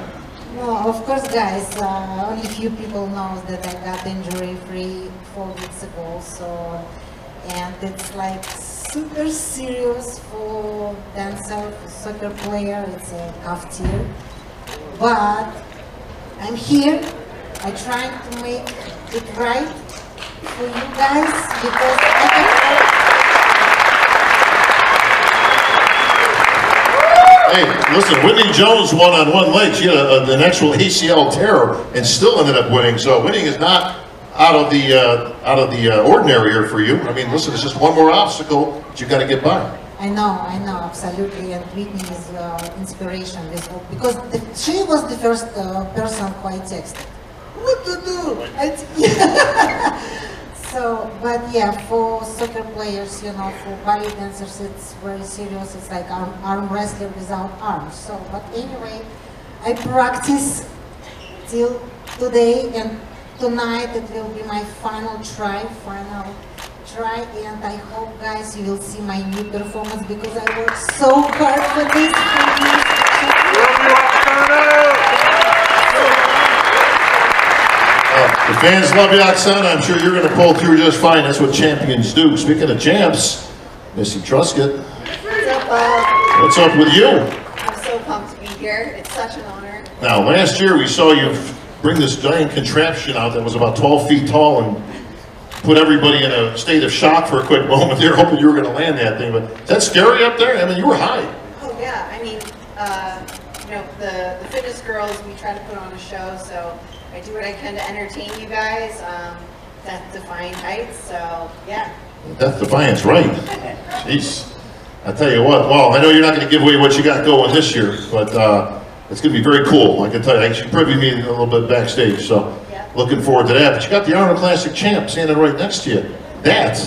No, of course, guys. Only few people know that I got injury-free 4 weeks ago. So, and it's like super serious for dancer, for soccer player. It's a tough tier. But I'm here. I'm trying to make it right for you guys because I can. Hey, listen, Whitney Jones won on one leg. She had an actual ACL tear and still ended up winning. So winning is not out of the ordinary here for you. I mean, listen, it's just one more obstacle that you got to get by. I know, absolutely, and Whitney is inspiration. Because she was the first person who I texted. What to do? So, but yeah, for soccer players, you know, for ballet dancers, it's very serious. It's like arm wrestler without arms. So, but anyway, I practice till today, and tonight it will be my final try, and I hope, guys, you will see my new performance because I worked so hard for this. The fans love you, Oksana. I'm sure you're going to pull through just fine. That's what champions do. Speaking of champs, Missy Truscott. What's up, Bob? What's up with you? I'm so pumped to be here. It's such an honor. Now, last year we saw you bring this giant contraption out that was about 12 feet tall and put everybody in a state of shock for a quick moment. They were hoping you were going to land that thing. But is that scary up there? I mean, you were high. Oh, yeah. I mean, you know, the fitness girls, we try to put on a show, so I do what I can to entertain you guys. Death-defying heights, so yeah. Death-defying's right. Jeez. I tell you what, well, I know you're not going to give away what you got going this year, but it's going to be very cool. I can tell you, she previewed me a little bit backstage, so looking forward to that. But you got the Arnold Classic champ standing right next to you. That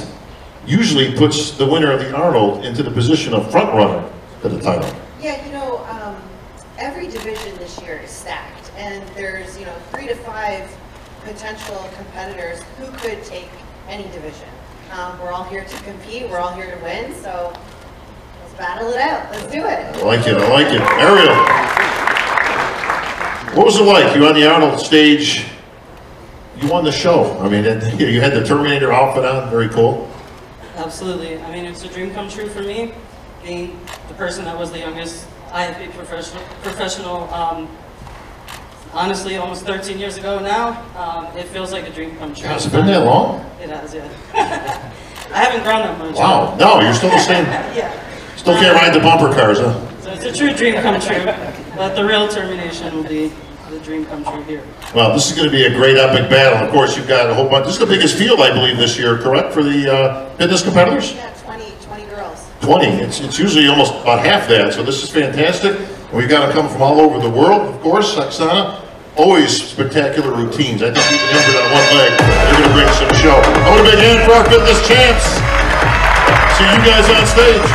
usually puts the winner of the Arnold into the position of front runner for the title. Yeah, you know, every division this year is stacked, and there's, you know, 3 to 5 potential competitors who could take any division. We're all here to compete, we're all here to win, so let's battle it out. Let's do it. I like it, I like it. Ariel, what was it like? You were on the Arnold stage, you won the show. I mean, you had the Terminator outfit on, very cool. Absolutely. I mean, it's a dream come true for me, being the person that was the youngest IFB professional, honestly, almost 13 years ago now. It feels like a dream come true. Has it been that long? It has, yeah. I haven't grown that much. Wow, no, you're still the same. Yeah. Still can't ride the bumper cars, huh? So it's a true dream come true, but the real termination will be the dream come true here. Well, this is going to be a great epic battle. Of course, you've got a whole bunch. This is the biggest field, I believe, this year, correct, for the fitness competitors? Yeah, 20 girls. 20. It's usually almost about half that, so this is fantastic. And we've got them coming from all over the world, of course. Oksana, always spectacular routines. I think even injured on one leg, they're going to bring some show. I want a big hand for our fitness champs. See you guys on stage.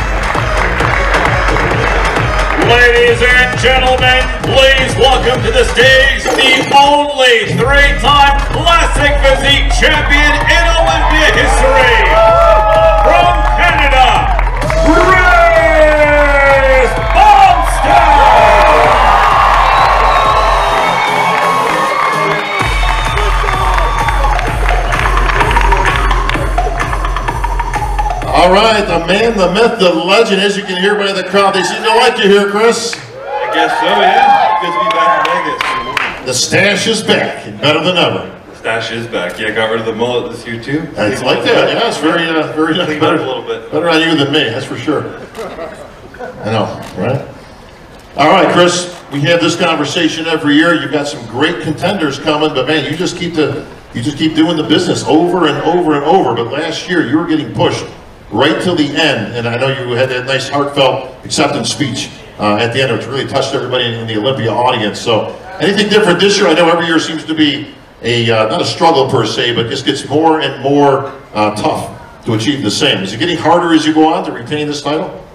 Ladies and gentlemen, please welcome to the stage the only 3-time classic physique champion in Olympia history. From Canada, Chris Bumstead! All right, the man, the myth, the legend, as you can hear by the crowd, they seem to like you here, Chris. I guess so, yeah. Good to be back in Vegas. The stash is back, better than ever. The stash is back. Yeah, I got rid of the mullet this year, too. I like that, yeah, it's very better, a little bit. Better on you than me, that's for sure. I know, right? All right, Chris, we have this conversation every year. You've got some great contenders coming, but man, you just keep doing the business over and over and over. But last year, you were getting pushed right till the end, and I know you had that nice heartfelt acceptance speech at the end, which really touched everybody in the Olympia audience. So anything different this year? I know every year seems to be not a struggle per se, but just gets more and more tough to achieve the same? Is it getting harder as you go on to retain this title?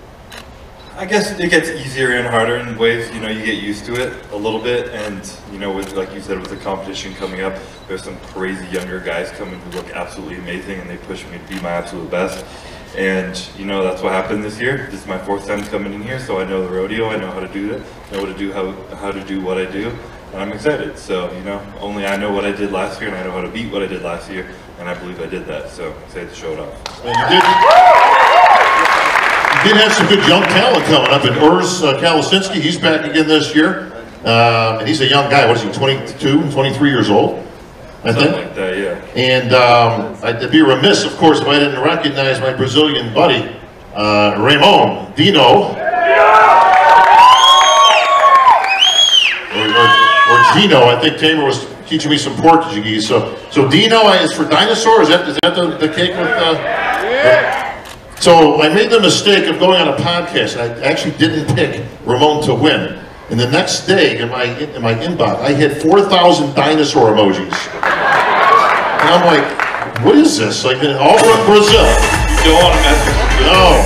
I guess it gets easier and harder in ways, you know, you get used to it a little bit, and, you know, with, like you said, with the competition coming up, there's some crazy younger guys coming who look absolutely amazing, and they push me to be my absolute best. And, you know, that's what happened this year. This is my 4th time coming in here, so I know the rodeo, I know how to do it, know what to do, how to do what I do, and I'm excited. So, you know, only I know what I did last year, and I know how to beat what I did last year, and I believe I did that, so I'm excited to show it off. Well, you did have some good young talent coming up, and Urs Kalasinski, he's back again this year, and he's a young guy. What is he, 22, 23 years old, I think? Something like that, yeah. And I'd be remiss, of course, if I didn't recognize my Brazilian buddy, Ramon Dino, or Gino. I think Tamer was teaching me some Portuguese. So Dino is for dinosaur. Is that the cake with? So I made the mistake of going on a podcast, and I actually didn't pick Ramon to win. And the next day, in my inbox, I had 4,000 dinosaur emojis. And I'm like, what is this? Like, all from Brazil. You don't want to mess with it. No.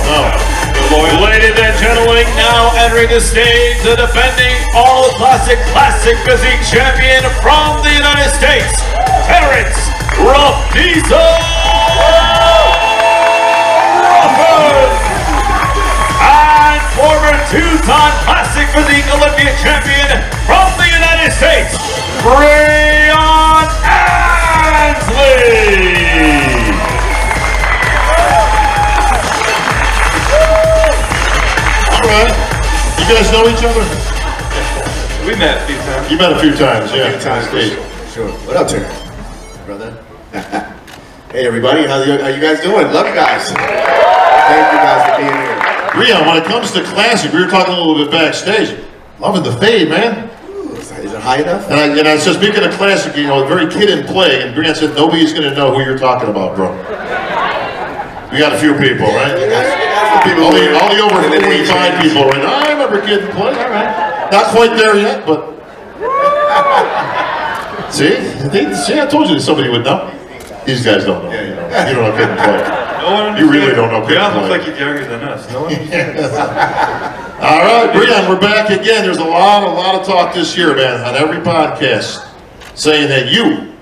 Ladies and gentlemen, now entering the stage, the defending all-classic physique champion from the United States, Terrence Rapizo! And former 2-time classic physique Olympia champion from the United States, Brian Ansley! Alright, you guys know each other? We met a few times. You met a few times, yeah. A few times, sure. What up, Terry? Brother? Hey, everybody. How you guys doing? Love you guys. Thank you guys for being here. Brian, when it comes to classic, we were talking a little bit backstage. Loving the fade, man. Ooh, is it high enough? And I said, speaking of classic, you know, very kid in play, and Brian said, nobody's going to know who you're talking about, bro. We got a few people, right? All the over 45 people right now. I remember kid in play, all right. Not quite there yet, but... See, I told you that somebody would know. These guys don't know. You don't know kid in play. You really don't know kid in play. Brian looks like he's younger than us. No one understands. All right, Brian, we're back again. There's a lot of talk this year, man, on every podcast, saying that you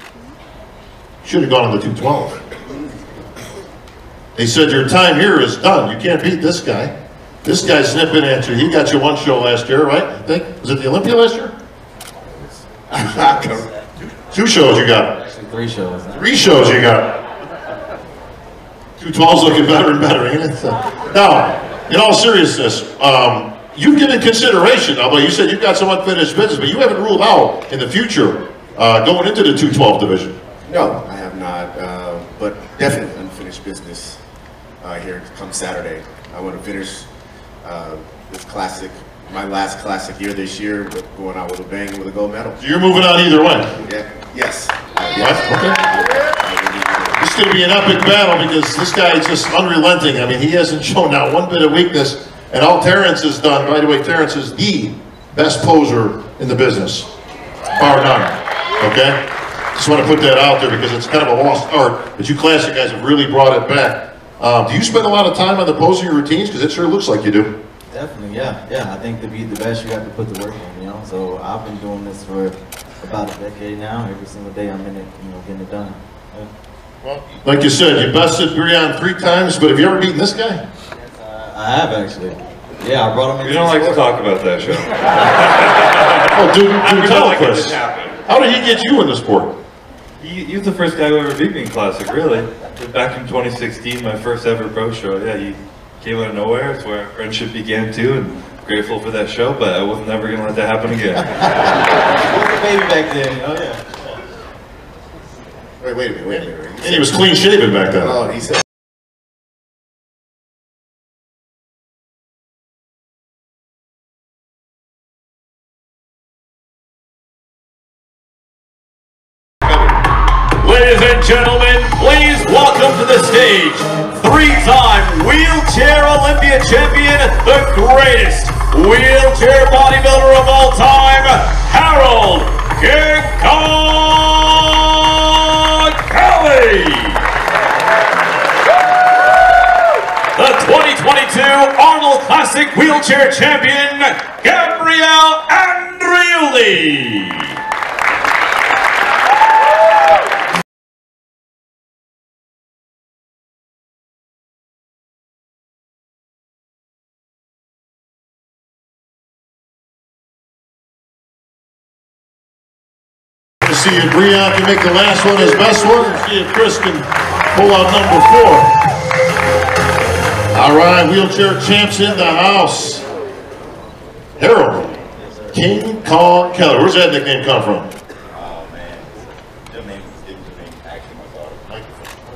should have gone on the 212. They said your time here is done. You can't beat this guy. This guy's snipping at you. He got you one show last year, right? I think. Was it the Olympia last year? 2 shows you got. Actually, 3 shows. 3 shows you got. 212's looking better and better, ain't it? Now, in all seriousness, you've given consideration, although you said you've got some unfinished business, but you haven't ruled out in the future going into the 212 division. No, I have not, but definitely unfinished business here come Saturday. I want to finish this classic, my last classic year this year, with going out with a bang with a gold medal. So you're moving on either way? Yeah. Yes. What? Okay. This is going to be an epic battle because this guy is just unrelenting. I mean, he hasn't shown not one bit of weakness. And all Terrence has done, by the way, Terrence is the best poser in the business, bar none. Okay? Just want to put that out there because it's kind of a lost art, but you classic guys have really brought it back. Do you spend a lot of time on the posing routines? Because it sure looks like you do. Definitely, yeah. I think to be the best, you have to put the work in, you know? So I've been doing this for about a decade now. Every single day I'm in it, you know, getting it done. Yeah. Well, like you said, you busted Brian 3 times, but have you ever beaten this guy? I have, actually. Yeah, I brought him in. We don't like to talk about that show. Oh, dude, tell us. How did he get you in the sport? He was the first guy who ever beat me in Classic, really. Back in 2016, my first ever pro show. Yeah, he came out of nowhere. It's where our friendship began too, and grateful for that show, but I was never going to let that happen again. He was a baby back then, you know, yeah. Wait a minute. And he was clean shaven back then. Oh, he said. Ladies and gentlemen, please welcome to the stage 3-time wheelchair Olympia champion, the greatest wheelchair bodybuilder of all time, Harold King Kong Kelly. to Arnold Classic Wheelchair Champion, Gabrielle Andriuli. See if Breon can make the last one his best one, and see if Chris can pull out number 4. All right, wheelchair champs in the house. Harold King Kong Keller. Where's that nickname come from? Oh man, your name was given to me. Actually, my daughter.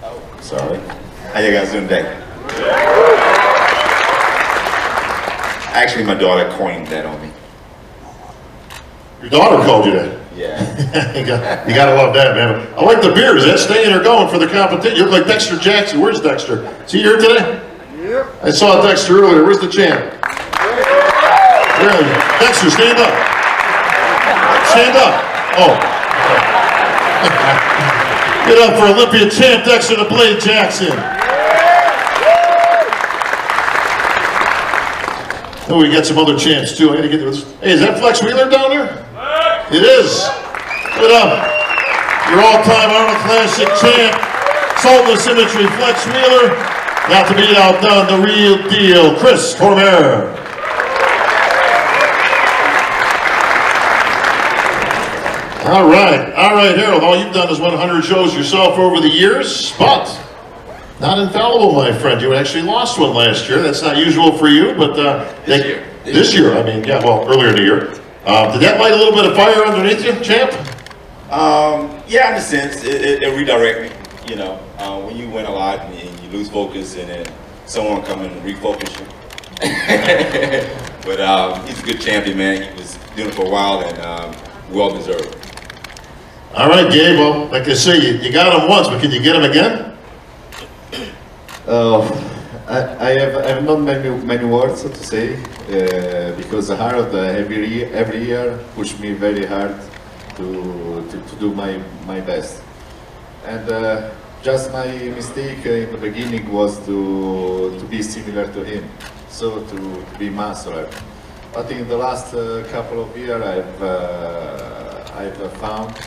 Oh, sorry. How you guys doing today? Actually, my daughter coined that on me. Your daughter called you that? Yeah. you gotta love that, man. I like the beard. Is that staying or going for the competition? You look like Dexter Jackson. Where's Dexter? Is he here today? Yep. I saw Dexter earlier. Where's the champ? Really? Dexter, stand up. Stand up. Oh. Get up for Olympia champ Dexter the Blade Jackson. Oh, we got some other champs too. I gotta get this. Hey, is that Flex Wheeler down there? It is. Put up. Your all-time Arnold Classic champ, Saltless Symmetry, Flex Wheeler. Not to be outdone, the real deal, Chris Cormier. All right, Harold. All you've done is 100 shows yourself over the years, but not infallible, my friend. You actually lost one last year. That's not usual for you, but this year. I mean, yeah, well, earlier in the year. Did that light a little bit of fire underneath you, champ? Yeah, in a sense, it redirected me. You know, when you win a lot and you lose focus, and then someone come in and refocus you. But he's a good champion, man. He was doing it for a while, and well deserved. All right, Gabe. Well, like I say, you got him once, but can you get him again? I have not many words to say because Harold every year pushed me very hard to do my best, and just my mistake in the beginning was to be similar to him, so to be master. But in the last couple of years, I've found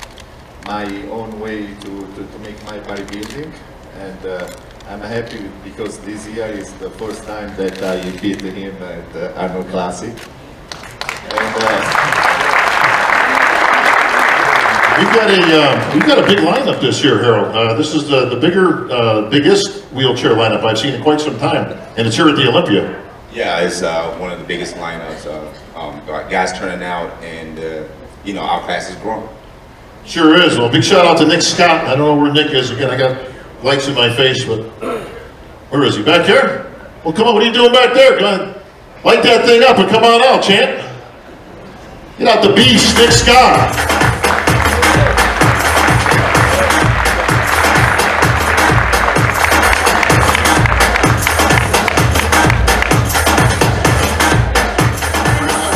my own way to make my bodybuilding, and I'm happy because this year is the first time that I beat him at the Arnold Classic. And, We've got a big lineup this year, Harold. This is the biggest wheelchair lineup I've seen in quite some time, and it's here at the Olympia. Yeah, it's one of the biggest lineups. Guys turning out, and you know, our class is growing. Sure is. Well, big shout out to Nick Scott. I don't know where Nick is. Again, I got lights in my face, but where is he? Back here? Well, come on. What are you doing back there? Go ahead. Light that thing up and come on out, champ. Get out the beast, Nick Scott.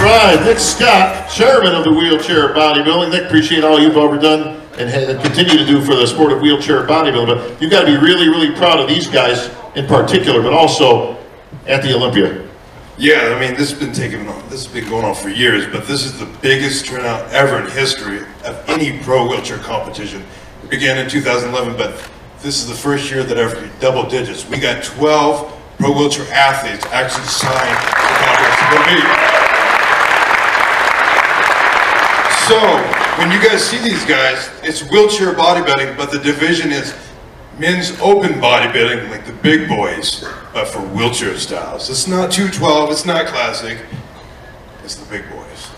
Right, Nick Scott, chairman of the Wheelchair Bodybuilding. Nick, appreciate all you've ever done and continue to do for the sport of wheelchair bodybuilding. But you've got to be really, really proud of these guys in particular, but also at the Olympia. Yeah, I mean, this has been going on for years, but this is the biggest turnout ever in history of any pro wheelchair competition. It began in 2011, but this is the first year that ever hit double digits. We got 12 pro wheelchair athletes actually signed the contest. So, when you guys see these guys, it's wheelchair bodybuilding, but the division is men's open bodybuilding, like the big boys, but for wheelchair styles. It's not 212, it's not classic, it's the big boys.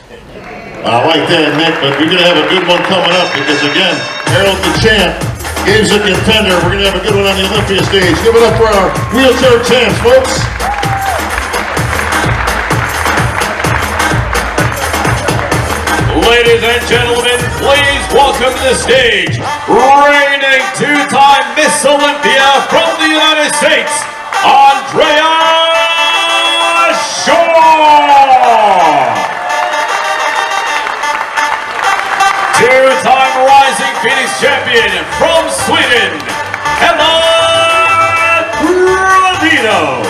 I like that, Nick, but we're going to have a good one coming up because, again, Harold the champ, Gabe's a contender. We're going to have a good one on the Olympia stage. Give it up for our wheelchair champs, folks. Ladies and gentlemen, please welcome to the stage, reigning two-time Miss Olympia from the United States, Andrea Shaw. Two-time Rising Phoenix champion from Sweden, Ella Brodino.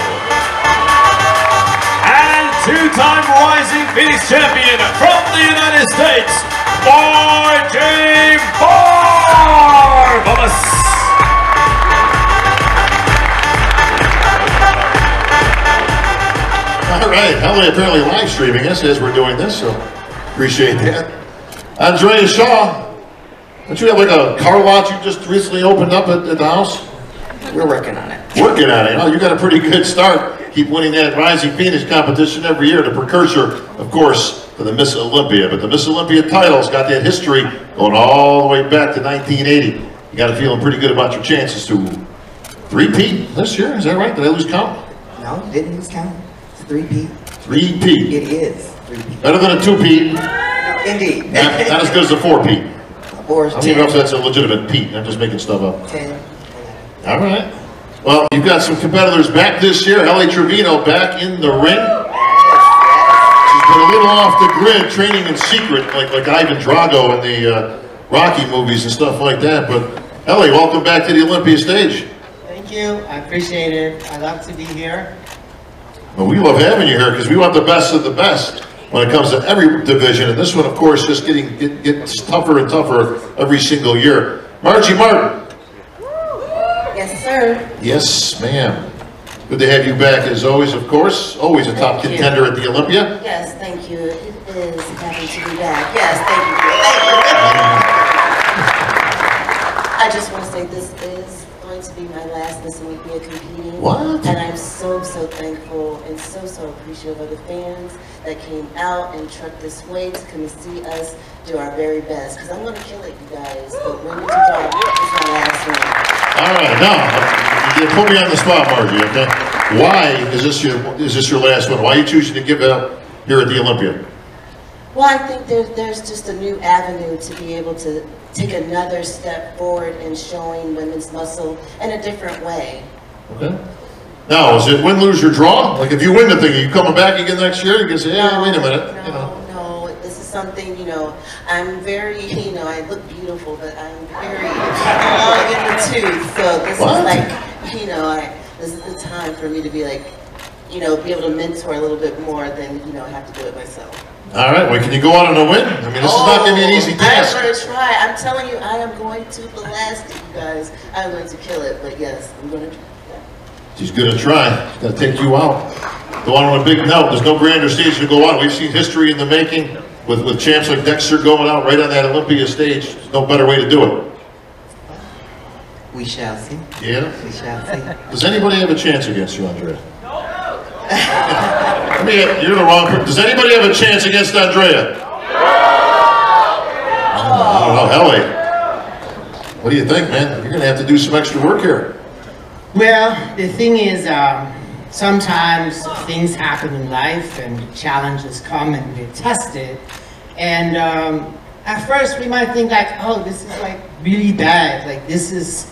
Rising Phoenix champion from the United States, RJ Barbalos. All right, Ellie apparently live streaming us as we're doing this, so appreciate that. Andrea Shaw, don't you have like a car lot you just recently opened up at the house? We're working on it. Working on it. Oh, you got a pretty good start. Keep winning that Rising Phoenix competition every year. The precursor, of course, to the Miss Olympia. But the Miss Olympia title's got that history going all the way back to 1980. You got a feeling pretty good about your chances to three-peat this year. Is that right? Did I lose count? No, didn't lose count. It's 3-peat. Three-peat. It is 3-peat. Better than a two-peat. Indeed. Not as good as a four-peat. Or I don't even know if that's a legitimate peat. I'm just making stuff up. 10. All right. Well, you've got some competitors back this year. Ellie Trevino back in the ring. She's been a little off the grid, training in secret, like Ivan Drago in the Rocky movies and stuff like that. But Ellie, welcome back to the Olympia stage. Thank you. I appreciate it. I love to be here. Well, we love having you here because we want the best of the best when it comes to every division. And this one, of course, just gets tougher and tougher every single year. Margie Martin. Yes, sir. Yes, ma'am. Good to have you back as always, of course. Always a top contender at the Olympia. Yes, thank you. It is happy to be back. Yes, thank you. I just want to say this is going to be my last Miss Olympia competing. What? And I'm so thankful and so appreciative of the fans that came out and trucked this way to come and see us do our very best. Because I'm going to kill it, you guys. But when you drop, it's my last one. All right, now you put me on the spot, Margie. Okay, why is this your last one? Why are you choosing to give it up here at the Olympia? Well, I think there's just a new avenue to be able to take another step forward in showing women's muscle in a different way. Okay. Now, is it win, lose, or draw? Like if you win the thing, are you coming back again next year? You can say, yeah, wait a minute. No, this is something, I'm very, I look beautiful, but I'm very long in the tooth. So this is like, this is the time for me to be like, be able to mentor a little bit more than, have to do it myself. All right, well, can you go out on a win? I mean, this is not going to be an easy task. I'm going to try. I'm telling you, I am going to blast it, you guys. I'm going to kill it, but yes, I'm going to try. She's going to try. She's going to take you out. Go on a big note. There's no grander stage to go on. We've seen history in the making with champs like Dexter going out right on that Olympia stage. There's no better way to do it. We shall see. Yeah? We shall see. Does anybody have a chance against you, Andrea? You're the wrong person. Does anybody have a chance against Andrea? I don't know, Ellie. What do you think, man? You're going to have to do some extra work here. Well, the thing is, sometimes things happen in life and challenges come and we're tested. And at first we might think like, oh, this is like really bad. Like this is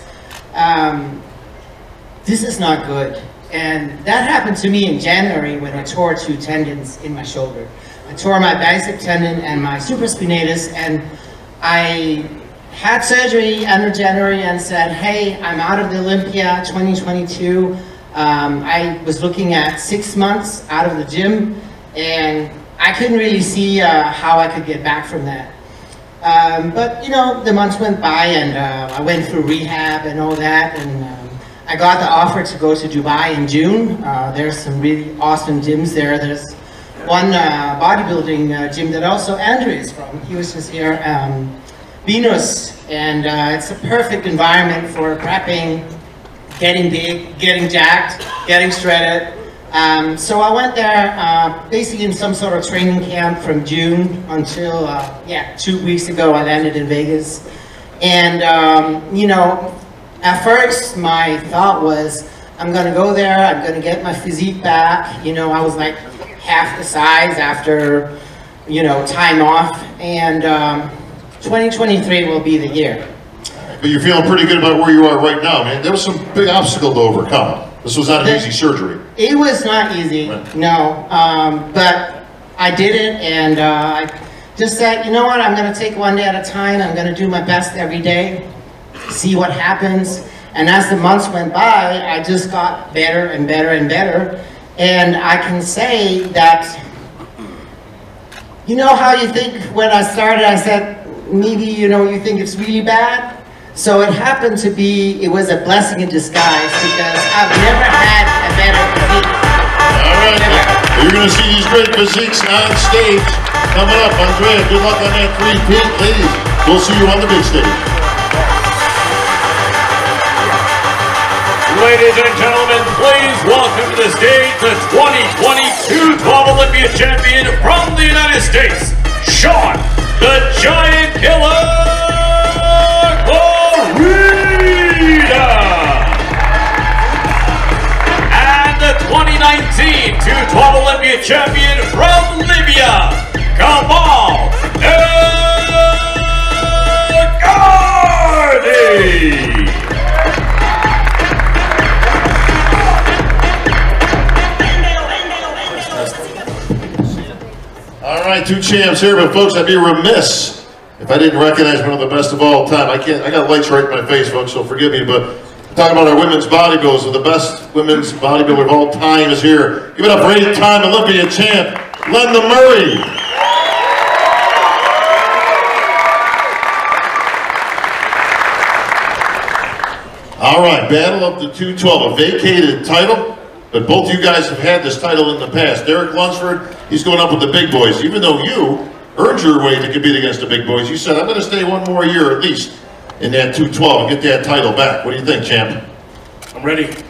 not good. And that happened to me in January when I tore 2 tendons in my shoulder. I tore my bicep tendon and my supraspinatus, and I had surgery end of January and said, hey, I'm out of the Olympia 2022. I was looking at 6 months out of the gym, and I couldn't really see how I could get back from that. But the months went by, and I went through rehab and all that, and I got the offer to go to Dubai in June. There's some really awesome gyms there. There's one bodybuilding gym that also Andrew is from. He was just here, Venus, and it's a perfect environment for prepping, getting big, getting jacked, getting shredded. So I went there basically in some sort of training camp from June until, 2 weeks ago I landed in Vegas. And, at first my thought was, I'm gonna go there, I'm gonna get my physique back. I was like half the size after, time off. And 2023 will be the year. But you're feeling pretty good about where you are right now, man. There was some big obstacle to overcome. This was not an easy surgery. It was not easy, no. But I did it, and I just said, you know what, I'm gonna take one day at a time. I'm gonna do my best every day, see what happens. And as the months went by, I just got better and better and better. And I can say that you know how you think when I started, I said, maybe, you know, you think it's really bad? So it happened to be, it was a blessing in disguise because I've never had a better physique. All right, you're going to see these great physiques on stage coming up. Andrea, good luck on that 3-peat. Ladies, we'll see you on the big stage. Ladies and gentlemen, please welcome to the stage the 2022 12 Olympia champion from the United States, Sean the Giant Killer Corrida. And the 2019 212 Olympia champion from Libya, Kamal El-Gardi. All right, 2 champs here, but folks, I'd be remiss if I didn't recognize one of the best of all time. I got lights right in my face, folks, so forgive me, but talking about our women's bodybuilders, so the best women's bodybuilder of all time is here. Give it up for 8-time Olympia champ, Linda Murray. All right, battle of the 212, a vacated title, but both you guys have had this title in the past. Derek Lunsford, he's going up with the big boys. Even though you earned your way to compete against the big boys, you said, I'm going to stay one more year at least in that 212 and get that title back. What do you think, champ? I'm ready. You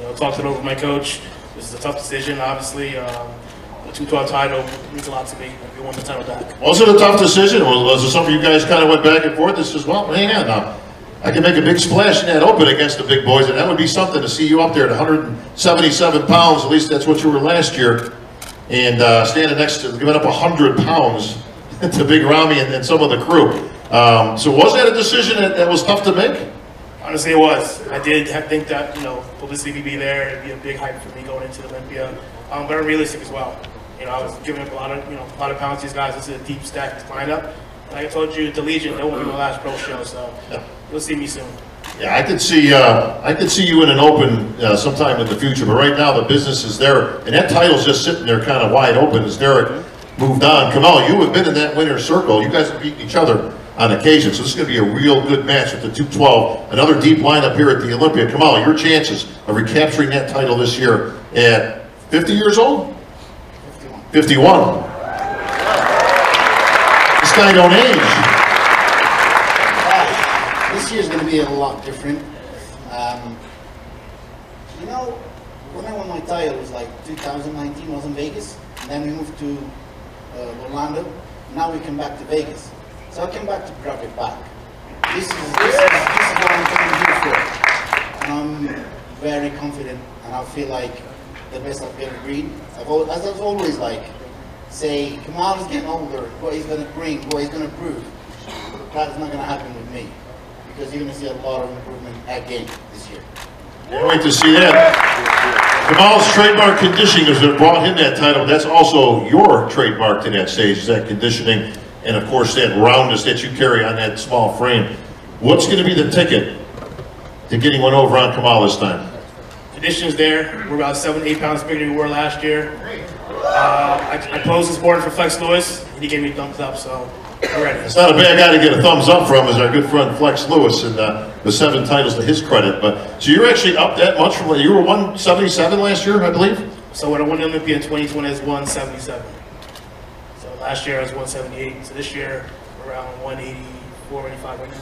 know, talked it over with my coach. This is a tough decision, obviously. The 212 title means a lot to me. We won the title back. Was it a tough decision? Was it something you guys kind of went back and forth? This is, well, hang on now. I can make a big splash in that open against the big boys, and that would be something to see you up there at 177 pounds. At least that's what you were last year. And standing next to, giving up 100 pounds to Big Ramy and some of the crew. So was that a decision that was tough to make? Honestly, it was. I did think that, you know, publicity would be there. It'd be a big hype for me going into Olympia. But I'm realistic as well. You know, I was giving up a lot of pounds to these guys. This is a deep stacked lineup. Like I told you, the Legion, that won't be my last pro show, so you'll see me soon. Yeah, I could see you in an open sometime in the future, but right now the business is there, and that title's just sitting there kind of wide open as Derek moved on. Kamal, you have been in that winner's circle. You guys have beaten each other on occasion, so this is going to be a real good match with the 212. Another deep lineup here at the Olympia. Kamal, your chances of recapturing that title this year at 50 years old? 51. This guy don't age. This year's going to be a lot different. You know, when I won my title, it was like 2019, I was in Vegas, and then we moved to Orlando. Now we come back to Vegas. So I came back to grab it back. This is what I'm coming here for. And I'm very confident, and I feel like the best I've ever been. As I've always like, say, Kamal is getting older, what he's going to bring, what he's going to prove. That's not going to happen with me. Because you're going to see a lot of improvement again this year. Can't wait to see that. Kamal's trademark conditioning has brought him that title. That's also your trademark to that stage, that conditioning, and of course that roundness that you carry on that small frame. What's going to be the ticket to getting one over on Kamal this time? Conditioning's there. We're about 7-8 pounds bigger than we were last year. I posed this morning for Flex Lewis, and he gave me a thumbs up, so we're ready. It's not a bad guy to get a thumbs up from, is our good friend Flex Lewis, and the 7 titles to his credit. But so you're actually up that much from, you were 177 last year, I believe? So when I won the Olympia in 2020, I was 177. So last year I was 178. So this year we're around 184, 185 right now.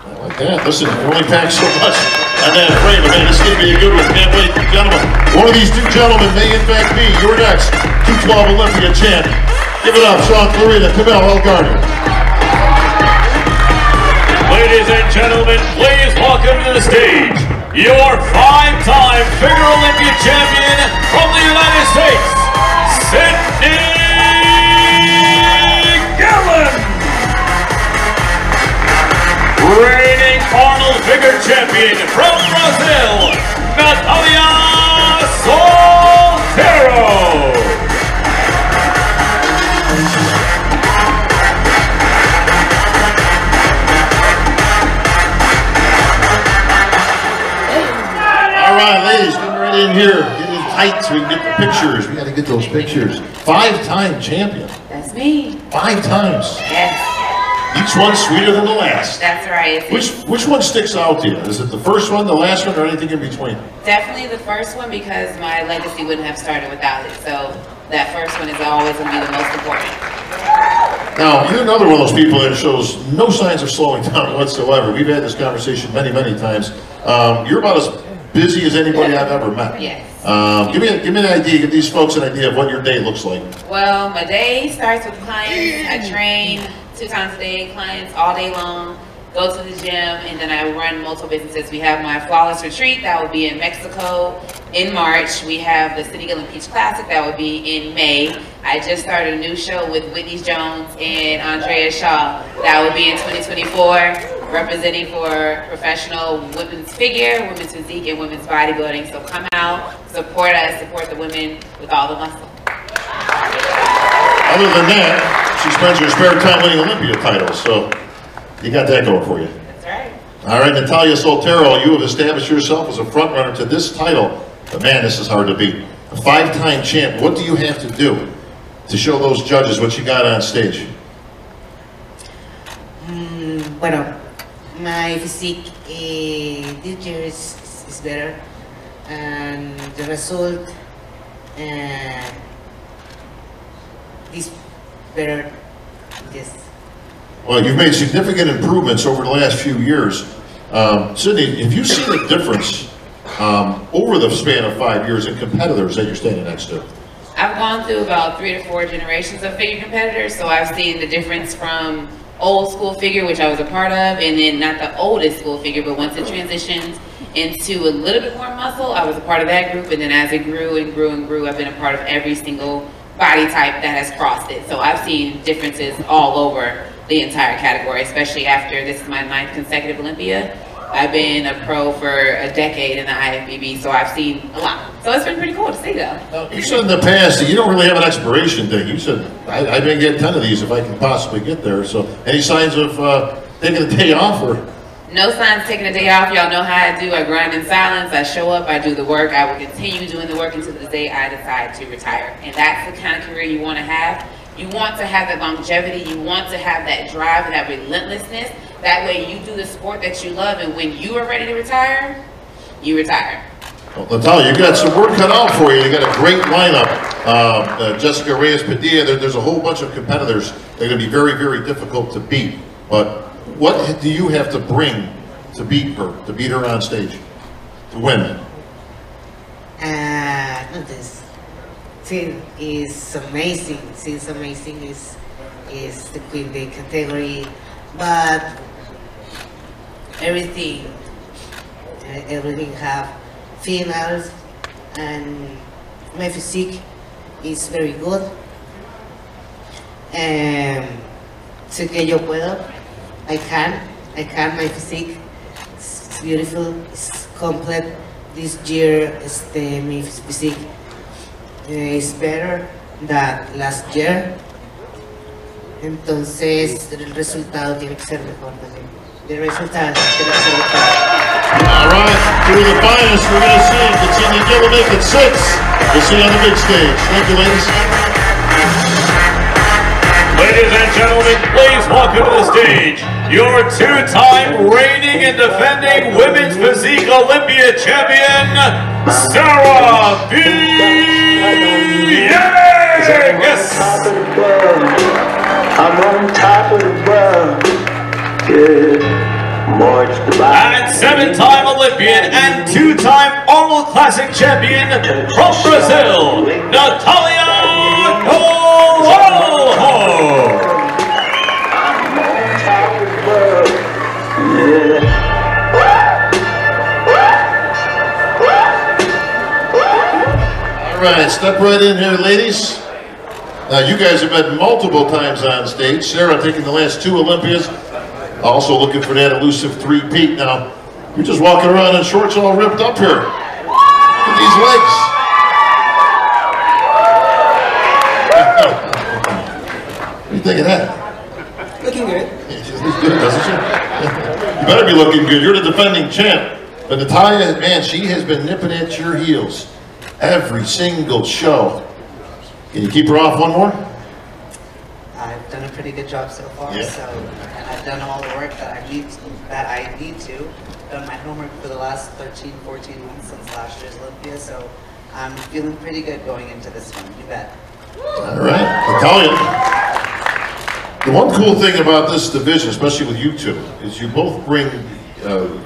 I like that. Listen, you only pack so much on that frame, but man, this is going to be a good one. Can't wait, gentlemen. One of these 2 gentlemen may in fact be your next 212 Olympia champ. Give it up, Sean Clarita, Kamal El-Gardi. Ladies and gentlemen, please welcome to the stage your 5-time figure Olympia champion from the United States, Sydney Gallen. Reigning Arnold figure champion from Brazil, Natalia Solteiro. All right, ladies, come right in here. Get his height so we can get the pictures. We got to get those pictures. 5-time champion. That's me. 5 times. Yes. Each one sweeter than the last. That's right. Which one sticks out to you? Is it the first one, the last one, or anything in between? Definitely the first one, because my legacy wouldn't have started without it. So that first one is always going to be the most important. Now, you're another one of those people that shows no signs of slowing down whatsoever. We've had this conversation many, many times. You're about as busy as anybody I've ever met. Yes. Give me an idea, give these folks an idea of what your day looks like. Well, my day starts with clients. I train 2 times a day, clients all day long, go to the gym, and then I run multiple businesses. We have my Flawless Retreat, that will be in Mexico in March. We have the City Gillen Peach Classic, that will be in May. I just started a new show with Whitney Jones and Andrea Shaw, that will be in 2024, representing for professional women's figure, women's physique, and women's bodybuilding. So come out, support us, support the women with all the muscle. Other than that, she spends her spare time winning Olympia titles, so you got that going for you. That's right. All right, Natalia Soltero, you have established yourself as a front runner to this title, but man, this is hard to beat. A 5-time champ, what do you have to do to show those judges what you got on stage? Bueno, my physique this year is better, and the result is better. Yes. Well, you've made significant improvements over the last few years. Sydney, have you seen a difference over the span of 5 years in competitors that you're standing next to? I've gone through about 3 to 4 generations of figure competitors, so I've seen the difference from old school figure, which I was a part of, and then not the oldest school figure, but once it transitioned into a little bit more muscle, I was a part of that group, and then as it grew and grew and grew, I've been a part of every single body type that has crossed it. So I've seen differences all over the entire category, especially after this is my 9th consecutive Olympia. I've been a pro for a decade in the IFBB, so I've seen a lot. So it's been pretty cool to see though. You said in the past that you don't really have an expiration date. You said, I've been getting 10 of these if I can possibly get there. So any signs of taking a day off? Or? No signs of taking a day off. Y'all know how I do. I grind in silence. I show up. I do the work. I will continue doing the work until the day I decide to retire. And that's the kind of career you want to have. You want to have that longevity. You want to have that drive and that relentlessness. That way you do the sport that you love, and when you are ready to retire, you retire. Well, Natalia, you got some work cut out for you. You got a great lineup. Jessica Reyes-Padilla, there's a whole bunch of competitors that are going to be very, very difficult to beat. But what do you have to bring to beat her on stage, to win? This team is amazing. She's amazing. Is the queen the category, but everything have females, and my physique is very good. Sé que yo puedo. I can. My physique is beautiful. It's complete. This year, my physique is better than last year. Entonces, el resultado tiene que ser mejor también. The resultado tiene que ser mejor. All right, through the finals, we're going to see Katina Gillen make it 6. We'll see you on the big stage. Thank you, ladies. Ladies and gentlemen, please welcome to the stage your 2-time reigning and defending Women's Physique Olympia champion, Sarah B. Yes! I'm on top of the world. Yeah. And 7-time Olympian and 2-time Arnold Classic champion from Brazil, Natalia Soltero. All right, step right in here, ladies. Now, you guys have been multiple times on stage. Sarah taking the last 2 Olympias. Also looking for that elusive 3-peat. Now, you're just walking around in shorts all ripped up here. Look at these legs. What do you think of that? Looking good. Looks good, doesn't she? You better be looking good. You're the defending champ. But Natalia, man, she has been nipping at your heels. every single show. Can you keep her off one more? I've done a pretty good job so far. Yeah. So, and I've done all the work that I need to. Done my homework for the last 13, 14 months since last year's Olympia. So I'm feeling pretty good going into this one. You bet. All right, Natalia. The one cool thing about this division, especially with you two, is you both bring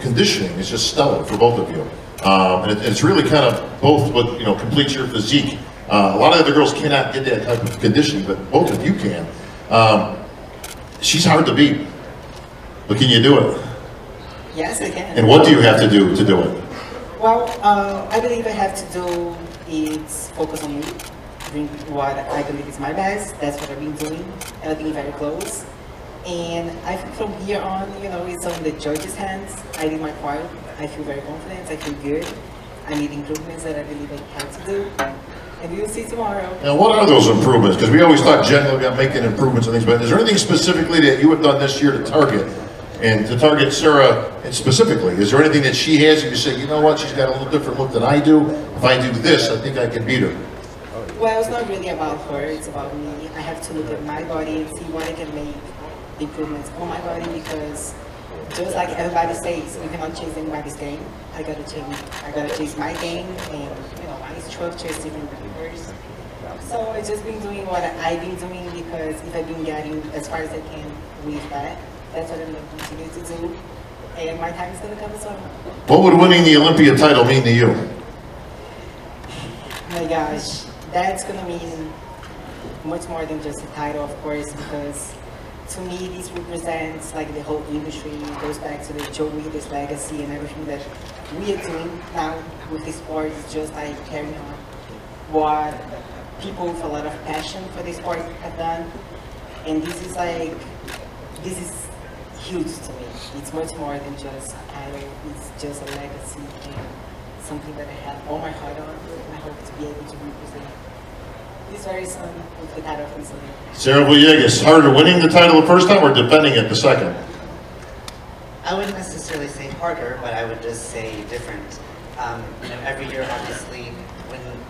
conditioning. It's just stellar for both of you. And it's really kind of both what, you know, completes your physique. A lot of other girls cannot get that type of conditioning, but both of you can. She's hard to beat, but can you do it? Yes, I can. And what do you have to do it? Well, I believe I have to do is focus on me, bring what I believe is my best. That's what I've been doing, and I've been very close. And I think from here on, you know, it's on the judges' hands. I did my part. I feel very confident. I feel good. I need improvements that I believe I have to do. And we'll see tomorrow. Now, what are those improvements? Because we always talk generally about making improvements and things, but is there anything specifically that you have done this year to target? And to target Sarah specifically, is there anything that she has and you say, you know what, she's got a little different look than I do. If I do this, I think I can beat her. Well, it's not really about her, it's about me. I have to look at my body and see what I can make improvements on my body, because just like everybody says, you cannot chase anybody's game. I gotta chase my game, and you know, my structure is different than yours. So I've just been doing what I've been doing, because if I've been getting as far as I can with that, that's what I'm going to continue to do. And my time is going to come as well. What would winning the Olympia title mean to you? My gosh, that's going to mean much more than just a title, of course, because to me, this represents like the whole industry. It goes back to the Joe Leader's legacy and everything that we are doing now with this sport. Is just like carrying on what people with a lot of passion for this sport have done. And this is huge to me. It's much more than just a title. It's just a legacy and something that I have all my heart on, and I hope to be able to represent this very soon with the title of Olympia. Sarah Villegas, harder winning the title the first time or defending it the second? I wouldn't necessarily say harder, but I would just say different. You know, every year, obviously,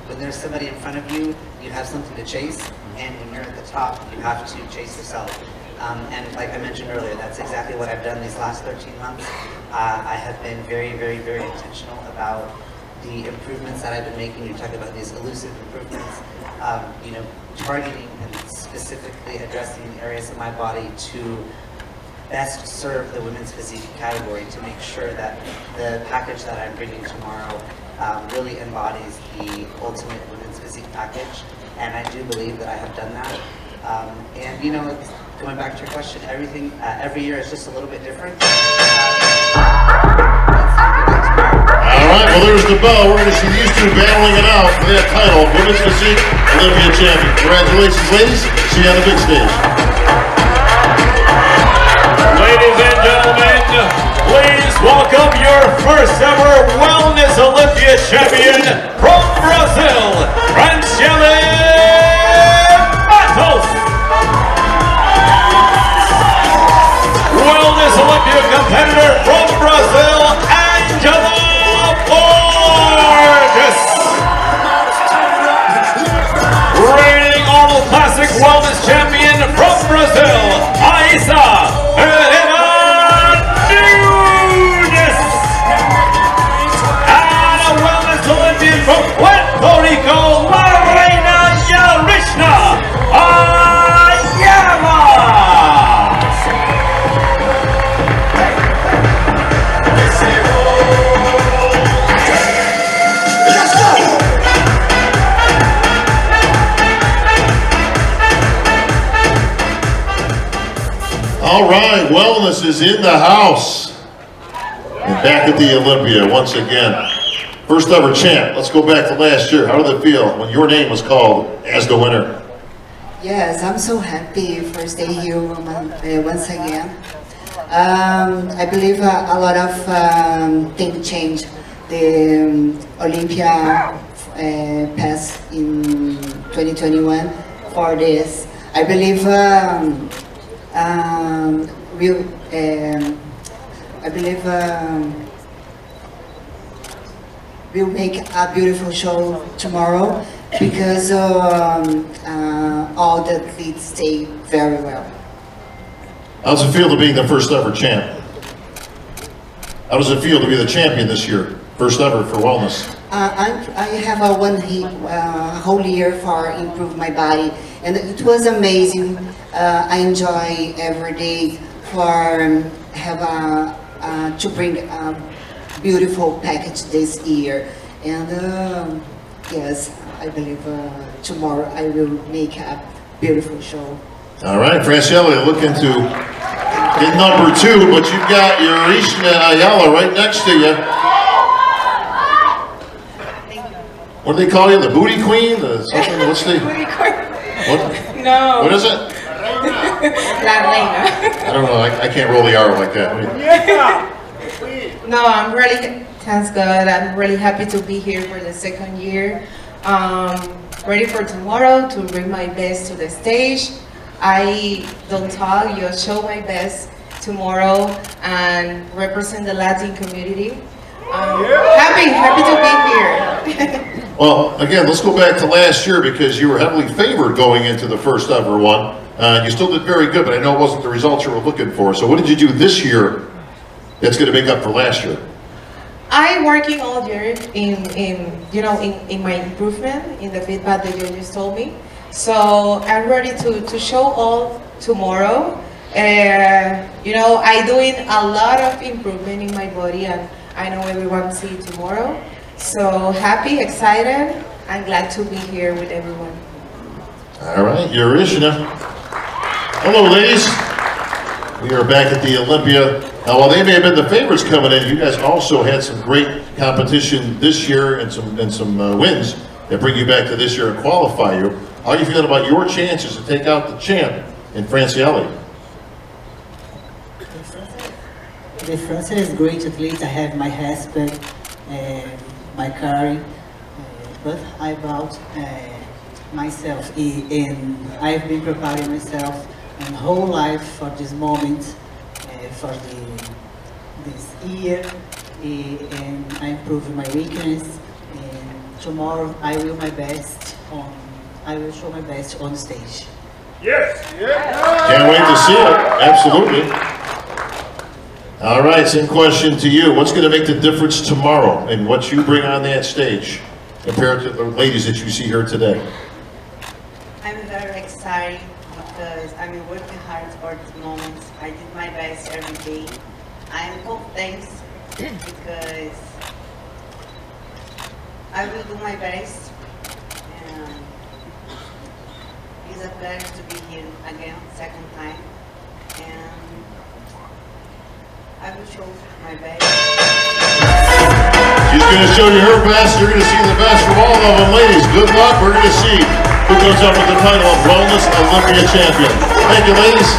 when there's somebody in front of you, you have something to chase, and when you're at the top, you have to chase yourself. And like I mentioned earlier, that's exactly what I've done these last 13 months. I have been very, very, very intentional about the improvements that I've been making. You talk about these elusive improvements, you know, targeting and specifically addressing areas of my body to best serve the women's physique category, to make sure that the package that I'm bringing tomorrow really embodies the ultimate women's physique package. And I do believe that I have done that. And you know, going back to your question, everything, every year is just a little bit different. All right, well, there's the bell. We're going to see these two battling it out for that title, Women's Physique Olympia Champion. Congratulations, ladies. See you on the big stage. Ladies and gentlemen, please welcome your first ever Wellness Olympia Champion from Brazil, Franciele Matos. Wellness Olympia competitor from Brazil, Angela Borges. Reigning All Classic Wellness Champion from Brazil, Aisa Pereira Nunes. And a Wellness Olympian from Puerto Rico, Marlena Yarishna Ayala. All right, wellness is in the house. And back at the Olympia once again. First ever champ. Let's go back to last year. How did it feel when your name was called as the winner? Yes, I'm so happy for staying here once again. I believe a lot of things changed. The Olympia passed in 2021 for this. I believe will make a beautiful show tomorrow because all the athletes stay very well. How does it feel to be the first ever champ? How does it feel to be the champion this year? First ever for wellness. I have a whole year for improve my body, and it was amazing. I enjoy every day for to bring a beautiful package this year, and yes, I believe tomorrow I will make a beautiful show. All right, Francielli looking to get number 2, but you've got Yarishna Ayala right next to you. What do they call you? The booty queen? The something? What's the? Booty queen. What? No. What is it? La reina. I don't know. I can't roll the R like that. No, I'm really, thanks God, I'm really happy to be here for the second year. Ready for tomorrow to bring my best to the stage. I don't talk, you'll show my best tomorrow and represent the Latin community. Happy to be here. Well, again, let's go back to last year because you were heavily favored going into the first ever one. You still did very good, but I know it wasn't the results you were looking for. So what did you do this year that's going to make up for last year? I'm working all year in my improvement, in the feedback that you just told me. So I'm ready to show all tomorrow. I'm doing a lot of improvement in my body, and I know everyone will see tomorrow. So happy, excited, and glad to be here with everyone. All right, Yarishna. Hello, ladies. We are back at the Olympia. Now, while they may have been the favorites coming in, you guys also had some great competition this year and some wins that bring you back to this year and qualify you. How are you feeling about your chances to take out the champ in Francielli? The first is great athlete. I have my husband, my car, but I about myself, and I've been preparing myself my whole life for this moment, for this year, and I improving my weakness. And tomorrow I will my best I will show my best on stage. Yes. Can't wait to see it. Absolutely. All right, same question to you. What's going to make the difference tomorrow in what you bring on that stage compared to the ladies that you see here today? I'm very excited because I'm working hard for this moment. I did my best every day. I'm content because I will do my best. And it's a pleasure to be here again, second time. And I will show my best. She's going to show you her best. You're going to see the best from all of them. Ladies, good luck. We're going to see who goes up with the title of Wellness Olympia Champion. Thank you, ladies.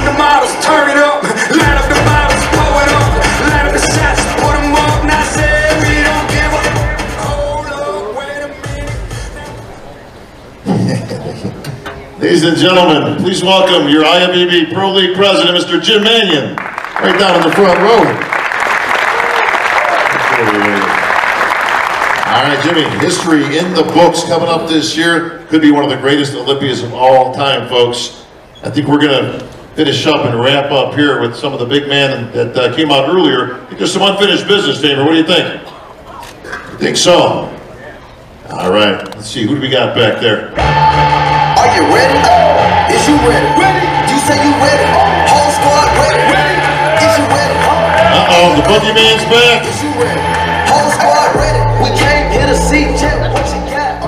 The models turn it up. Light up the bottles, pour it up. Light up the shots, put them up. Now say we don't give up. Hold up, wait a minute. Ladies and gentlemen, please welcome your IFBB Pro League President, Mr. Jim Mannion, right down in the front row. All right, Jimmy, history in the books coming up this year. Could be one of the greatest Olympias of all time, folks. I think we're going to finish up and wrap up here with some of the big men that came out earlier. I think there's some unfinished business, David. What do you think? You think so? All right, let's see. Who do we got back there? Are you ready? Is you ready? Ready? You say you ready? Whole squad ready? Ready? Is you ready? Uh-oh, the boogeyman's back. Is you ready? Whole squad ready? We came here to see Jim. What you got?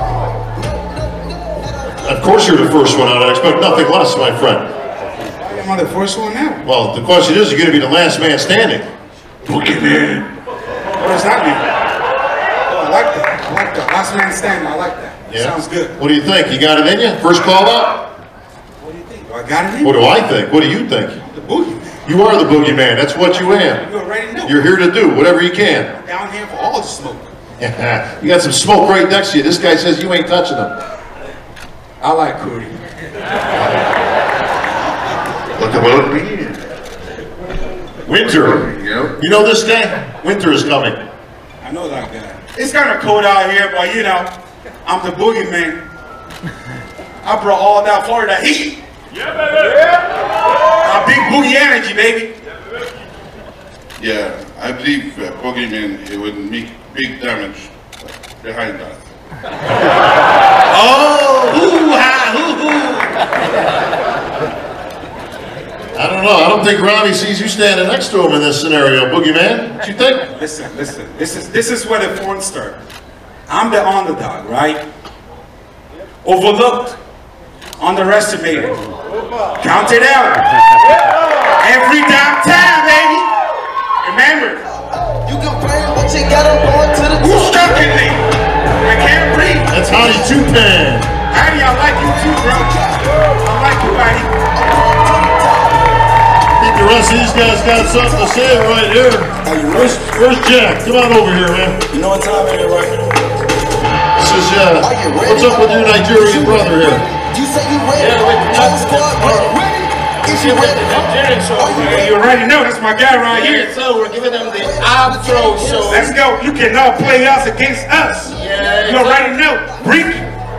Of course you're the first one out. I expect nothing less, my friend. Am I the first one now? Well, the question is, you're going to be the last man standing. Boogeyman. What does that mean? Oh, I like that. I like that. Last man standing. I like that. Yeah. Sounds good. What do you think? You got it in you? First call up? What do you think? I got it in? What do I think? What do you think? The boogeyman. You are the boogeyman. That's what you am. You already know. You're here to do whatever you can. I'm down here for all the smoke. You got some smoke right next to you. This guy says you ain't touching him. I like Cootie. Look at what it means. Winter. You know this guy? Winter is coming. I know that guy. It's kind of cold out here, but you know, I'm the boogeyman. I brought all that Florida heat. Yeah, baby. Yeah. Big boogie energy, baby. Yeah, I believe boogeyman it would make big damage behind that. Oh, hoo-ha, hoo-hoo. I don't know. I don't think Robbie sees you standing next to him in this scenario, boogeyman. What you think? Listen. This is where the fun starts. I'm the underdog, right? Overlooked, underestimated, counted out. Every damn time, baby. Remember. You can play, but you gotta go to the Who's stroking me? I can't breathe. That's Hottie Two-Pan. Hottie, I like you too, bro. I like you, Hottie. I think the rest of these guys got something to say right here. Where's Jack? Come on over here, man. You know what time it is, right? This is, what's up with your Nigerian brother here? You say you ready? Yeah, whole squad ready. Is you ready? You already know, that's my guy right here. So we're giving them the afro show. Let's go. You cannot play us against us. Yeah. You already know. Brick,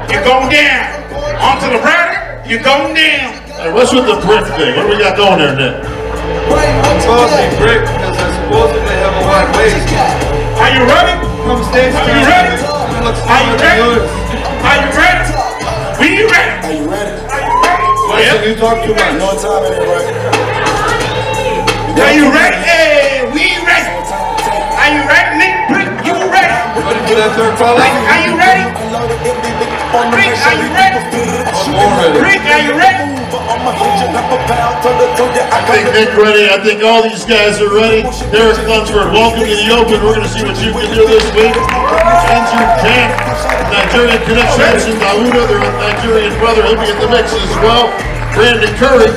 you're going down. Onto the right, you're going down. Hey, what's with the brick thing? What do we got going there, Nick? I'm supposedly brick because I supposedly have a wide waist. Are you ready? Come stay. Are you ready? Are you ready? Are you ready? We ready? Are you ready? Yep. You talk too much. No time it is, right? Are you ready? Hey, we ready. Are you ready, Nick? Brick, you ready? Ready for that third follow? Are you ready? Brick, are you ready? Brick, are you ready? I think Nick ready. I think all these guys are ready. Derek Lunsford, welcome to the Open. We're going to see what you can do this week. Andrew Jack, Nigerian Connection, Dahuda, their Nigerian brother, he'll be in the mix as well. Brandon Curry,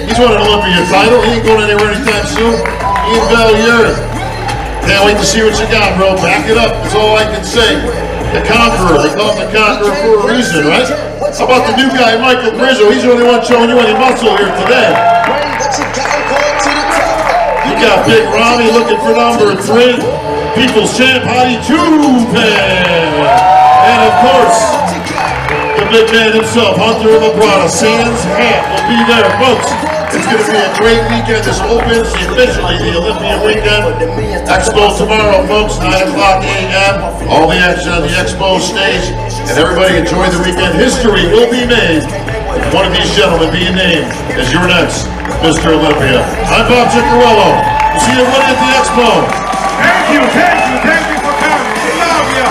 he's won an Olympia title. He ain't going anywhere anytime soon. Ian Valier, can't wait to see what you got, bro. Back it up. That's all I can say. The Conqueror. They call him the Conqueror for a reason, right? How about the new guy, Michael Grizzo? He's the only one showing you any muscle here today. You got Big Rami looking for number 3. People's Champ, Hottie Two-Pan. And of course, the big man himself, Hunter Labrada. Sands Hat will be there, folks. It's going to be a great weekend. This opens officially the Olympia weekend. Expo tomorrow, folks, 9 o'clock a.m. All the action on the Expo stage. And everybody enjoy the weekend. History will be made with one of these gentlemen being named as your next Mr. Olympia. I'm Bob Ciccarello. We'll see everybody at the Expo. Thank you for coming. We love you.